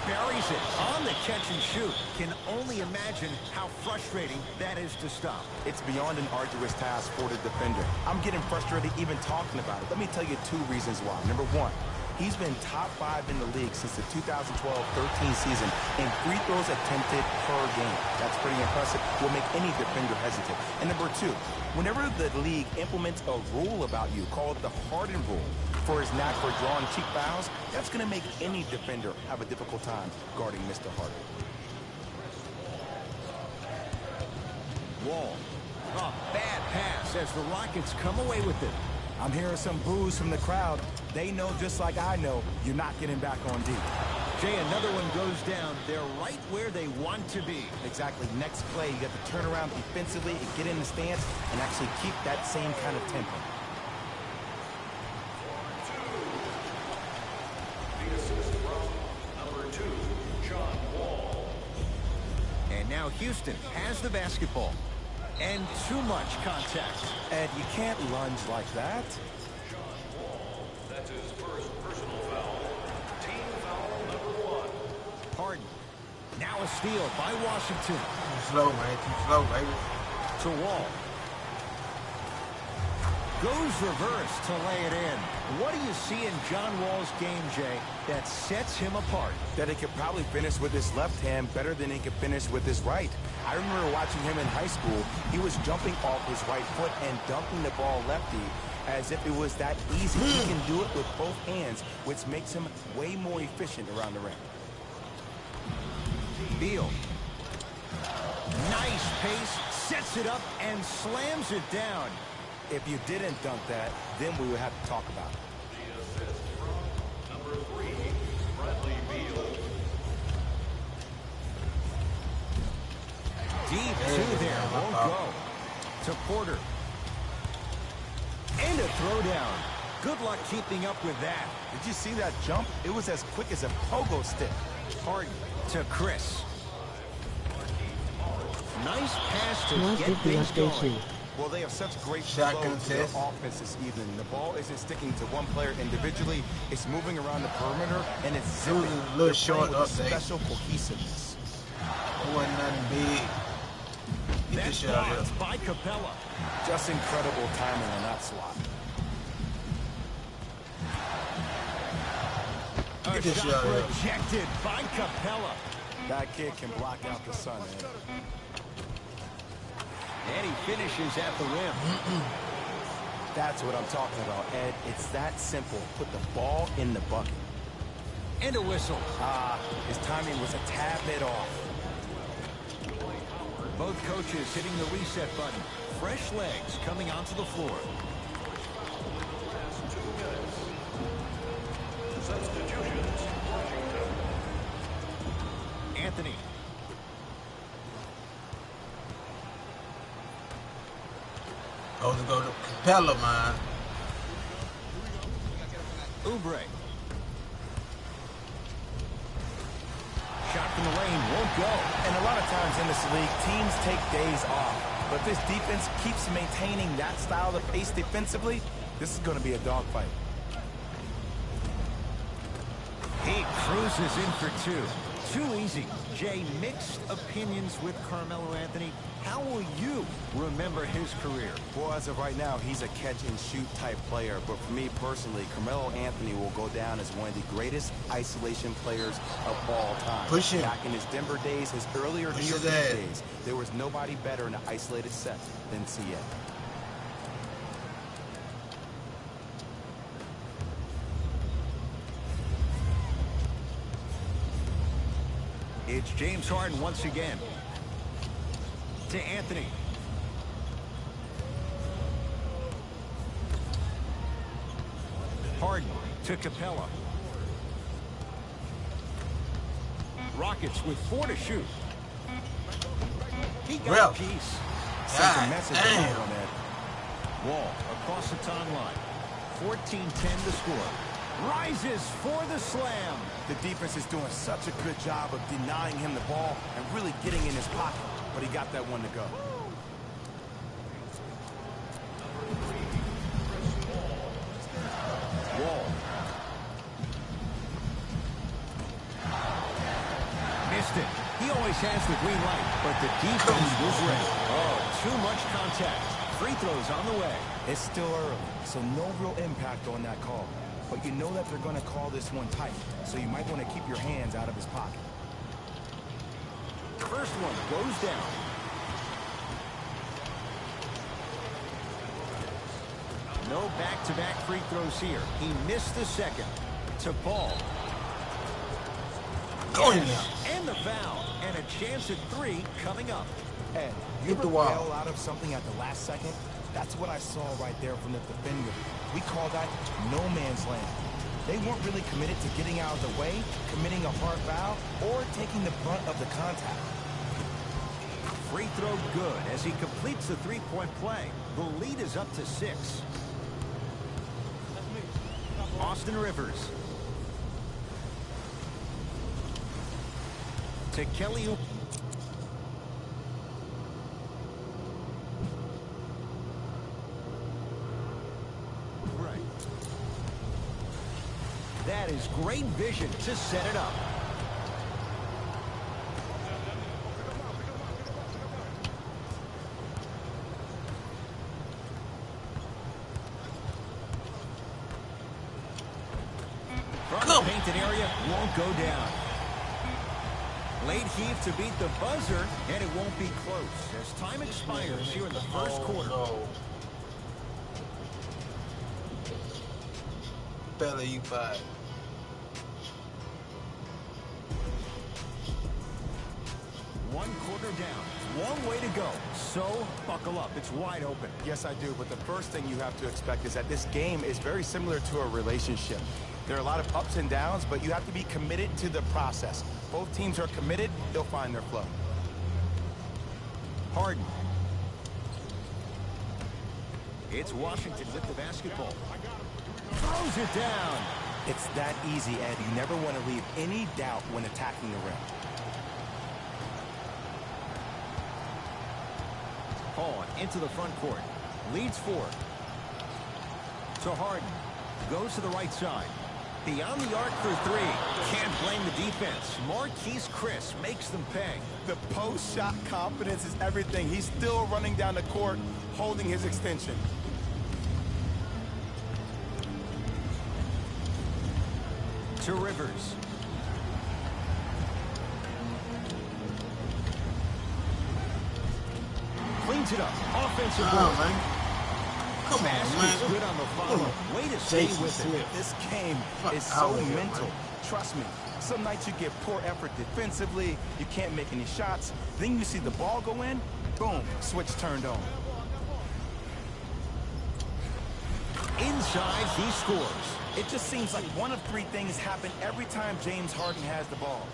buries it on the catch and shoot. Can only imagine how frustrating that is to stop. It's beyond an arduous task for the defender. I'm getting frustrated even talking about it. Let me tell you 2 reasons why. Number 1, he's been top 5 in the league since the 2012-13 season in free throws attempted per game. That's pretty impressive. Will make any defender hesitant. And number 2, whenever the league implements a rule about you called the Harden rule for his knack for drawing cheap fouls, that's going to make any defender have a difficult time guarding Mr. Harden. Wall. A bad pass as the Rockets come away with it. I'm hearing some boos from the crowd. They know just like I know you're not getting back on D. Jay, another one goes down. They're right where they want to be. Exactly. Next play, you got to turn around defensively and get in the stance and actually keep that same kind of tempo. The assist from number 2, John Wall. And now Houston has the basketball. And too much contact. Ed, you can't lunge like that. John Wall. That's his first personal foul. Team foul number 1. Harden. Now a steal by Washington. Too slow, man. Too slow, baby. To Wall. Goes reverse to lay it in. What do you see in John Wall's game, Jay, that sets him apart? That he could probably finish with his left hand better than he could finish with his right. I remember watching him in high school. He was jumping off his right foot and dunking the ball lefty as if it was that easy. He can do it with both hands, which makes him way more efficient around the rim. Beal. Nice pace, sets it up, and slams it down. If you didn't dunk that, then we would have to talk about it. The assist from number 3, Bradley Beal. Deep 2 there, won't go. To Porter. And a throwdown. Good luck keeping up with that. Did you see that jump? It was as quick as a pogo stick. Harden to Chris. Nice pass to What get did the things update going. do? Well, they have such great Shot flow to their contest. offense this evening. The ball isn't sticking to one player individually. It's moving around the perimeter, and it's zipping. It was a little They're short playing with a update. special cohesiveness. It wasn't nothing big. Get That's this shot here. blocked by Capella. Just incredible timing on that swat. A Get this shot shot here. rejected by Capella. That kid can block out the sun, man. And he finishes at the rim. That's what I'm talking about, Ed. It's that simple. Put the ball in the bucket. And a whistle. His timing was a tad bit off. Both coaches hitting the reset button. Fresh legs coming onto the floor. Last 2 minutes. Substitutions, Washington. Anthony. Supposed to go to Capella, man. Oubre. from the lane won't go. And a lot of times in this league, teams take days off. But if this defense keeps maintaining that style of pace defensively, this is going to be a dogfight. He cruises in for two. Too easy. Jay, mixed opinions with Carmelo Anthony. How will you remember his career? Well, as of right now, he's a catch-and-shoot type player. But for me personally, Carmelo Anthony will go down as one of the greatest isolation players of all time. Push him. Back in his Denver days, his earlier New York days, there was nobody better in an isolated set than CA. It's James Harden once again. To Anthony. Harden to Capella. Rockets with 4 to shoot. He got a piece. Sends a message on it. Wall across the timeline. 14-10 to score. Rises for the slam. The defense is doing such a good job of denying him the ball and really getting in his pocket, but he got that one to go. Wall. Missed it. He always has the green light, but the defense was ready. Oh, too much contact. Free throws on the way. It's still early, so no real impact on that call. But you know that they're going to call this one tight, so you might want to keep your hands out of his pocket. First one goes down. No back-to-back free throws here. He missed the second. To Paul. And the foul. And a chance at 3 coming up. Ed, you ever bail out of something at the last second? That's what I saw right there from the defender. We call that no man's land. They weren't really committed to getting out of the way, committing a hard foul, or taking the brunt of the contact. Free throw good as he completes the three-point play. The lead is up to 6. Austin Rivers. To Kelly. That is great vision to set it up. From the painted area, won't go down. Late heave to beat the buzzer, and it won't be close as time expires here in the first quarter. Fella, you five. One quarter down, long way to go. So, buckle up, it's wide open. Yes, I do, but the first thing you have to expect is that this game is very similar to a relationship. There are a lot of ups and downs, but you have to be committed to the process. Both teams are committed, they'll find their flow. Harden. It's Washington with the basketball. Throws it down. It's that easy, Ed. You never want to leave any doubt when attacking the rim. Paul into the front court. Leads 4. To Harden. Goes to the right side. Beyond the arc for 3. Can't blame the defense. Marquise Chris makes them pay. The post-shot confidence is everything. He's still running down the court, holding his extension. To Rivers. Cleans it up. Offensive board. Man. Come on, man. Good on the follow. Way to stay with it. This game is so mental. Trust me. Some nights you get poor effort defensively. You can't make any shots. Then you see the ball go in. Boom. Switch turned on. Inside, he scores. It just seems like one of 3 things happen every time James Harden has the ball.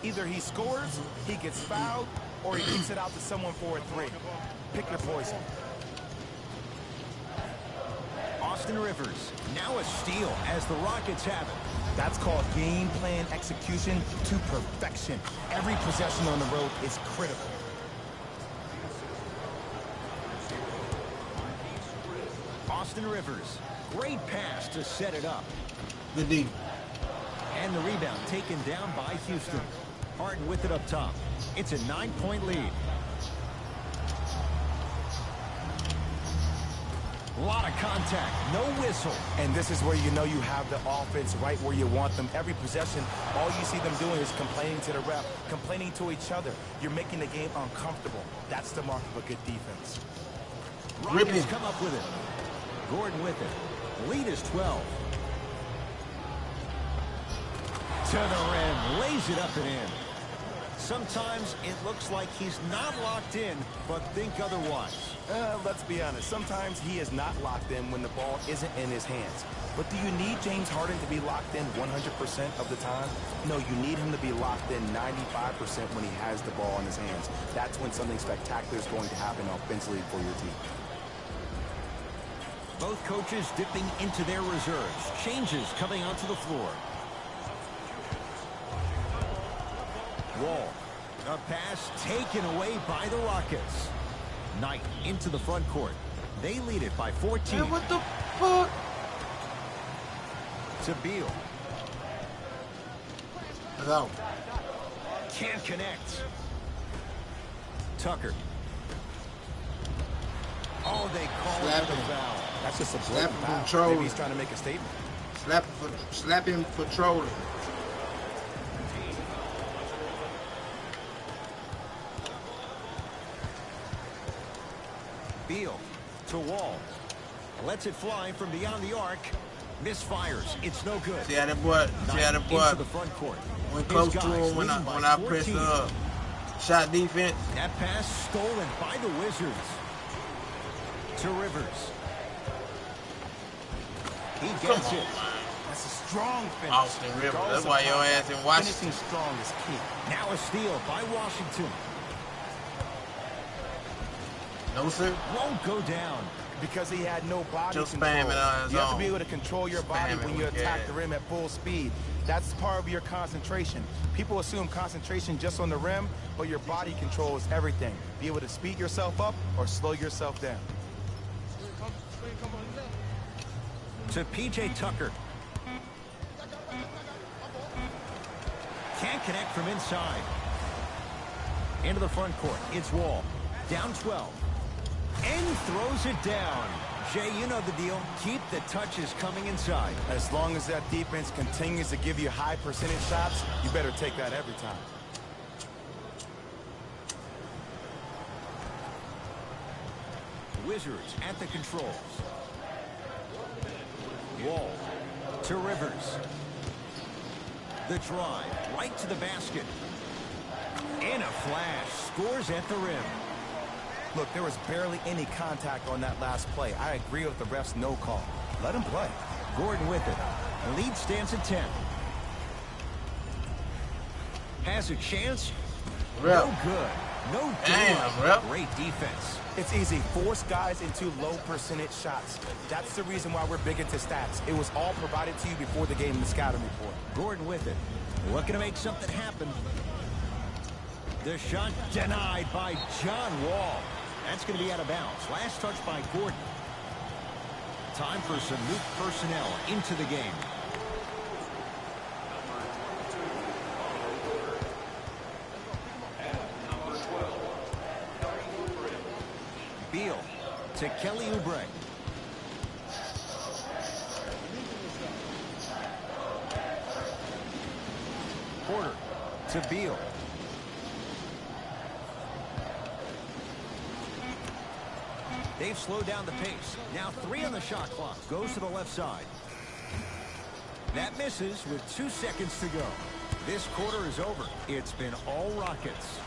Either he scores, he gets fouled, or he kicks it out to someone for a 3. Pick your poison. Austin Rivers, now a steal as the Rockets have it. That's called game plan execution to perfection. Every possession on the road is critical. Austin Rivers. Great pass to set it up. Good D. And the rebound taken down by Houston. Harden with it up top. It's a 9-point lead. A lot of contact, no whistle. And this is where you know you have the offense right where you want them. Every possession, all you see them doing is complaining to the ref, complaining to each other. You're making the game uncomfortable. That's the mark of a good defense. Rockets come up with it. Gordon with it. The lead is 12. To the rim, lays it up and in. Sometimes it looks like he's not locked in, but think otherwise. Let's be honest. Sometimes he is not locked in when the ball isn't in his hands. But do you need James Harden to be locked in 100% of the time? No, you need him to be locked in 95% when he has the ball in his hands. That's when something spectacular is going to happen offensively for your team. Both coaches dipping into their reserves. Changes coming onto the floor. Wall. A pass taken away by the Rockets. Knight into the front court. They lead it by 14. Man, what the fuck? To Beal. It's out. Can't connect. Tucker. Oh, they call Slap it a him. foul. That's just a Slap blatant him for foul. trolling. Maybe he's trying to make a statement. Slap him for trolling. Beal to Wall. Lets it fly from beyond the arc. Misfires. It's no good. See how that boy Into the front court. went close His to guys him when leading I by pressed 14. shot defense. That pass stolen by the Wizards. To Rivers. He gets it. That's a strong finish. Austin Rivers. Regardless That's why of your contact, ass in Washington. Finishing strong is key. Now a steal by Washington. No, sir. Won't go down. Because he had no body Just control. spamming on his You have to own. be able to control your body Spamming when you with attack gas. the rim at full speed. That's part of your concentration. People assume concentration just on the rim, but your body control is everything. Be able to speed yourself up or slow yourself down. To P.J. Tucker. Can't connect from inside. Into the front court. It's Wall. Down 12. And throws it down. Jay, you know the deal. Keep the touches coming inside. As long as that defense continues to give you high percentage shots, you better take that every time. Wizards at the controls. Wall to Rivers. The drive right to the basket. In a flash. Scores at the rim. Look, there was barely any contact on that last play. I agree with the ref's no call. Let him play. Gordon with it. The lead stands at 10. Has a chance. Rep. No good. No Damn, good. rep. Great defense. It's easy. Force guys into low percentage shots. That's the reason why we're big into stats. It was all provided to you before the game in the scouting report. Gordon with it. Looking to make something happen. The shot denied by John Wall. That's going to be out of bounds. Last touch by Gordon. Time for some new personnel into the game. Beal to Kelly Oubre. Porter to Beal. They've slowed down the pace. Now 3 on the shot clock. Goes to the left side. That misses with 2 seconds to go. This quarter is over. It's been all Rockets.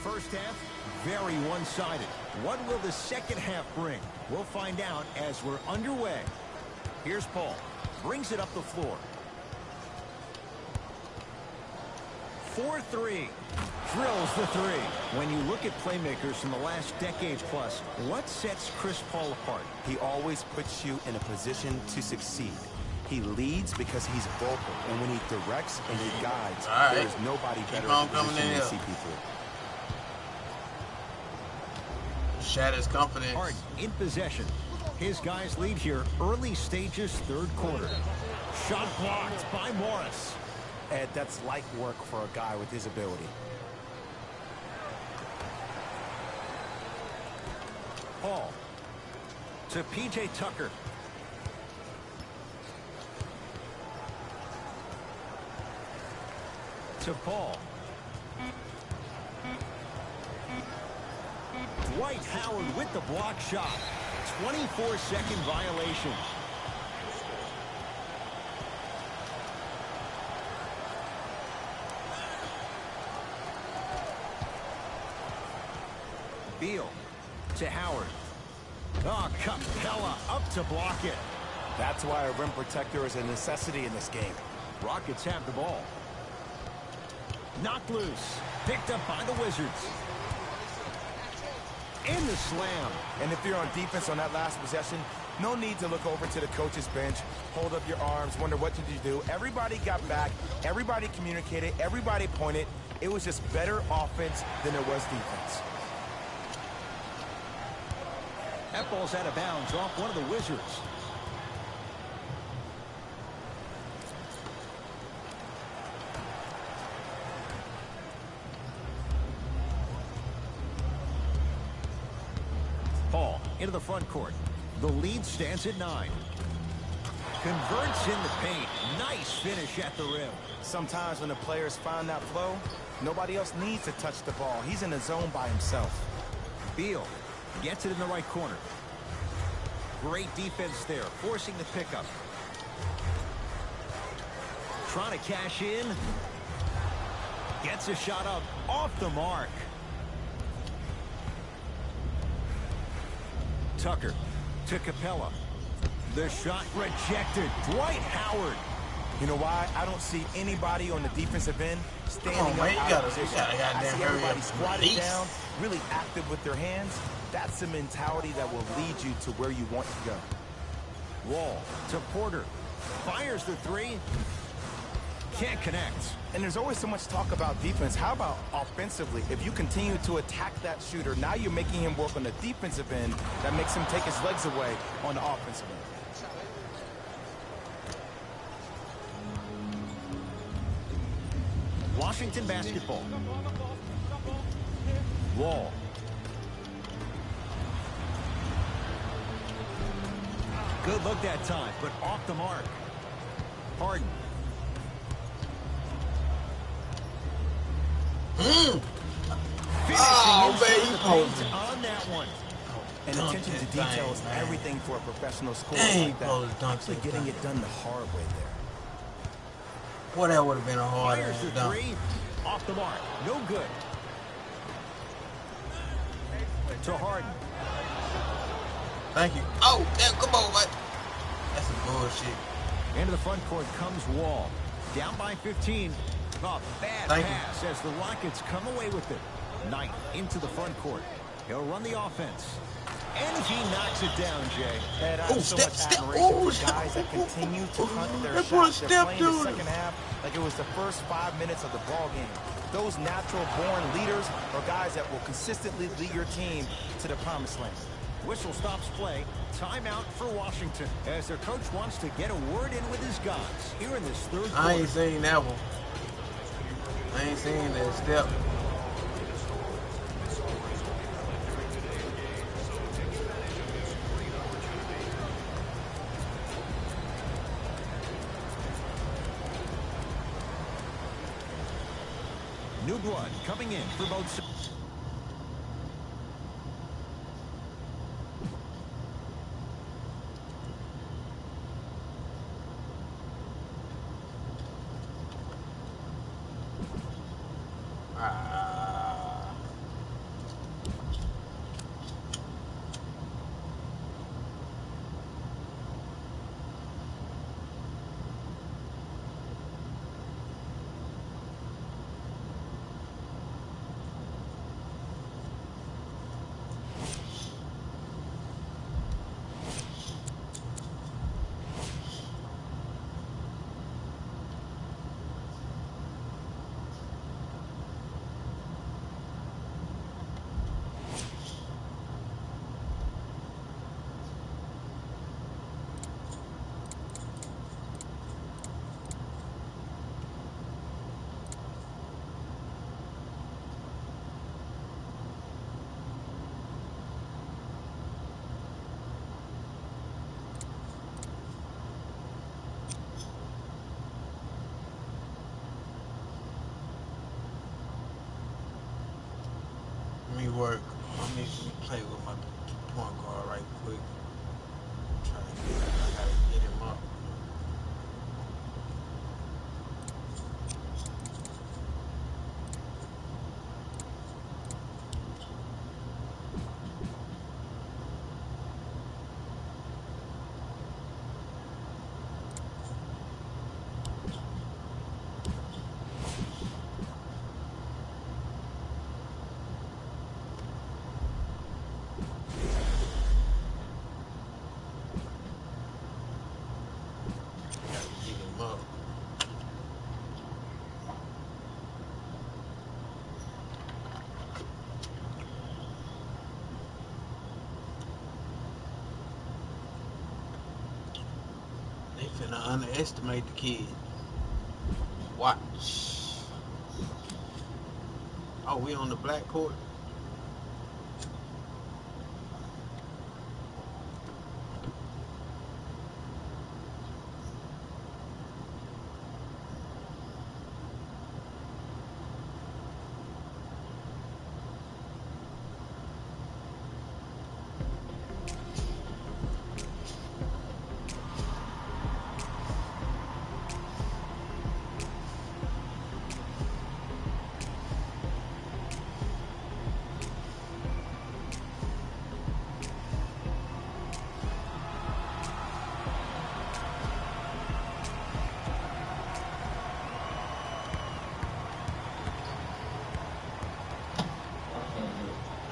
First half, very one-sided. What will the second half bring? We'll find out as we're underway. Here's Paul. Brings it up the floor. 4-3. Drills the three. When you look at playmakers from the last decade plus, what sets Chris Paul apart? He always puts you in a position to succeed. He leads because he's vocal, and when he directs and he guides, there is nobody better at the position than CP3. Shatters confidence. Harden in possession. His guys lead here early stages, third quarter. Shot blocked by Morris. Ed, that's light work for a guy with his ability. Paul to P.J. Tucker. To Paul. Dwight Howard with the block shot. 24-second violation. Beal to Howard. Oh, Capella up to block it. That's why a rim protector is a necessity in this game. Rockets have the ball. Knocked loose. Picked up by the Wizards. In the slam. And if you're on defense on that last possession, no need to look over to the coach's bench, hold up your arms, wonder what did you do. Everybody got back. Everybody communicated. Everybody pointed. It was just better offense than it was defense. That ball's out of bounds off one of the Wizards. Paul into the front court. The lead stands at 9. Converts in the paint. Nice finish at the rim. Sometimes when the players find that flow, nobody else needs to touch the ball. He's in the zone by himself. Beal gets it in the right corner. Great defense there, forcing the pickup. Trying to cash in. Gets a shot up off the mark. Tucker to Capella. The shot rejected. Dwight Howard. You know why? I don't see anybody on the defensive end standing up man, out of position. I see everybody hurry squatted up. down, really active with their hands. That's the mentality that will lead you to where you want to go. Wall to Porter. Fires the three. Can't connect. And there's always so much talk about defense. How about offensively? If you continue to attack that shooter, now you're making him work on the defensive end. That makes him take his legs away on the offensive end. Washington basketball. Wall. Good look that time, but off the mark. Harden. Oh, Finishing on that one. And attention to detail is everything for a professional scorer like that. Actually getting it done the hard way there. Well, that would have been a hard Fires the dunk. three. Off the mark. No good. To Harden. Thank you. Oh, damn, come on, man. That's some bullshit. Into the front court comes Wall. Down by 15. Oh, bad pass as the Rockets come away with it. Knight into the front court. He'll run the offense. And he knocks it down, Jay. And I have so much admiration for guys that continue to hunt their shots. They're playing the second half like it was the first 5 minutes of the ball game. Those natural-born leaders are guys that will consistently lead your team to the promised land. Whistle stops play. Timeout for Washington as their coach wants to get a word in with his guys here in this third quarter. I ain't seen that one. I ain't seen that step. New blood coming in for both sides. work. Let me play with my point guard right quick. Try to get, I gotta get him up. Gotta get him up. They finna underestimate the kid. Watch. Oh, we on the black court?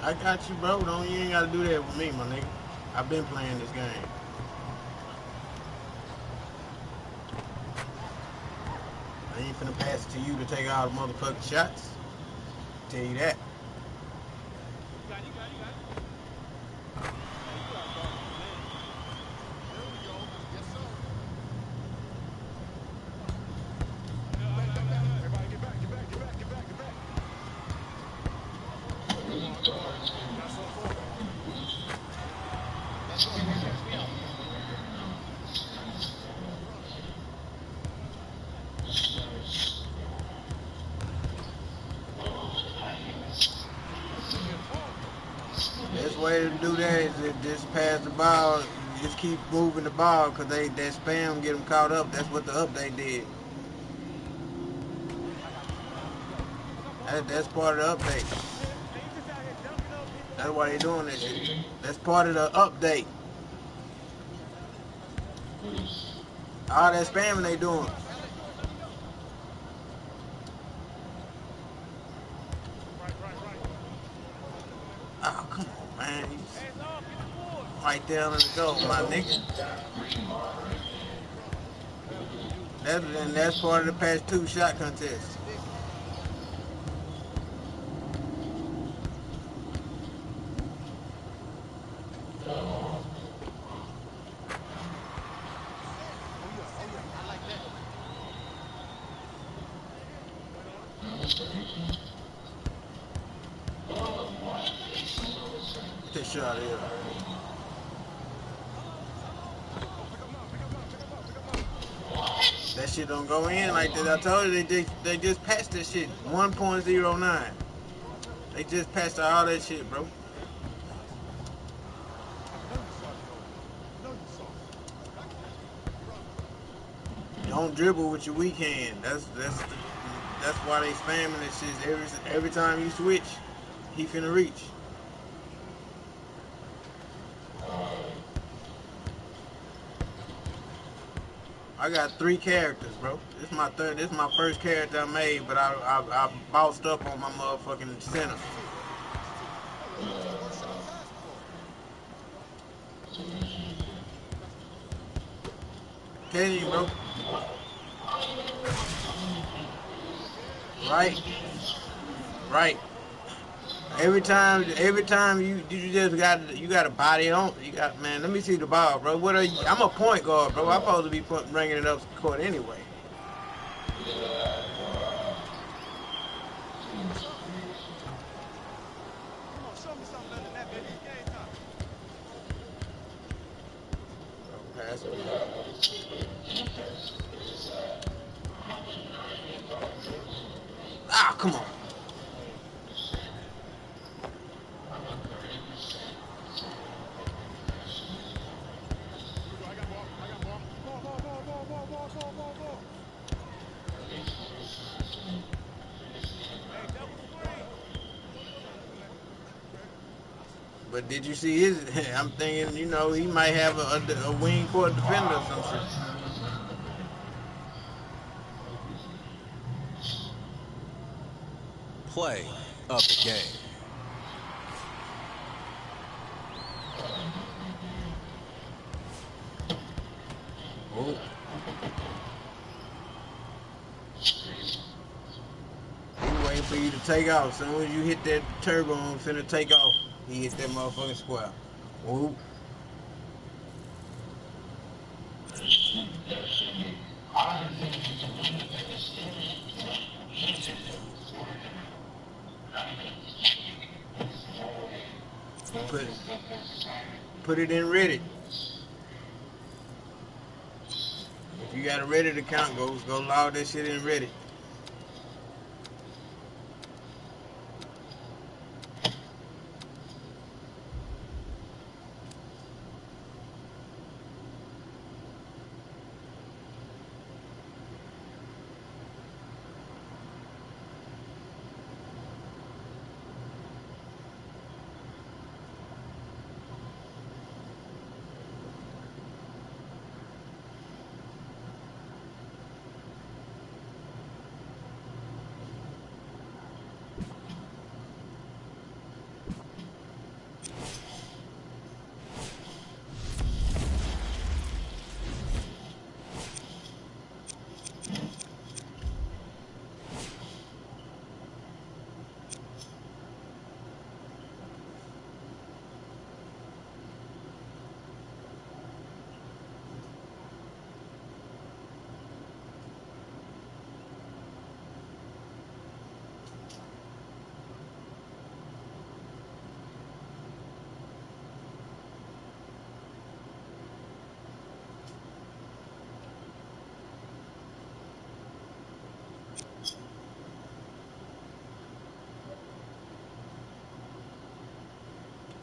I got you, bro. Don't you ain't gotta do that with me, my nigga. I've been playing this game. I ain't finna pass it to you to take all the motherfucking shots. Tell you that. Best way to do that is to just pass the ball, just keep moving the ball, cause that spam get them caught up. That's what the update did. That's part of the update. That's why they doing that shit. That's part of the update. All that spamming they doing. Oh, come on, man. Right there on the goal, my nigga. That's part of the past two shot contest. This shot here. That shit don't go in like that. I told you they just passed that shit. 1.09. They just passed all that shit, bro. Don't dribble with your weak hand. That's why they spamming this shit. Every time you switch, he finna reach. I got 3 characters, bro. This is my third. This is my first character I made, but I bossed up on my motherfucking center. Tell you, bro. Right, right. Every time you just got a body on. You got, man. Let me see the ball, bro. What are you? I'm a point guard, bro. I'm supposed to be bringing it up to court anyway. Pass it. Ah, come on. But did you see his? I'm thinking, you know, he might have a wing court defender or some shit. Play of the game. Oh. He waiting for you to take off. As soon as you hit that turbo, I'm finna take off. He hit that motherfucking square. Whoop. Put, put it in Reddit. If you got a Reddit account, go log that shit in Reddit.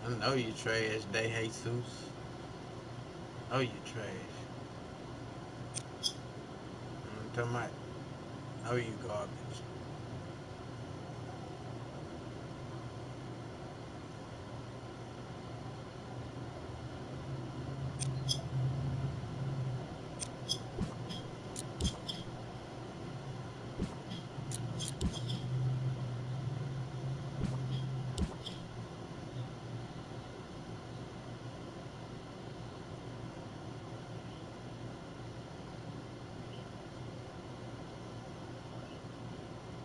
I know you trash, De Jesus. Oh, you trash. I'm talking about, oh, you garbage.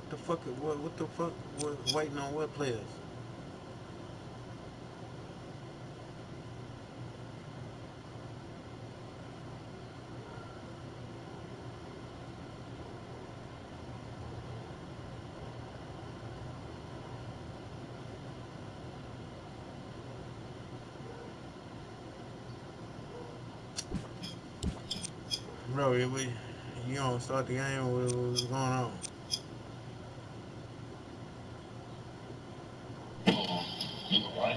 The fuck? What the fuck? What, waiting on what players? Bro, you don't start the game. What's going on? I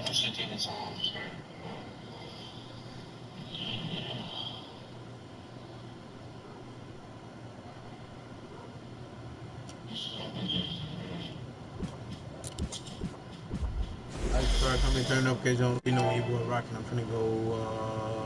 just come and turn up because you don't know when you boy rocking. I'm finna go.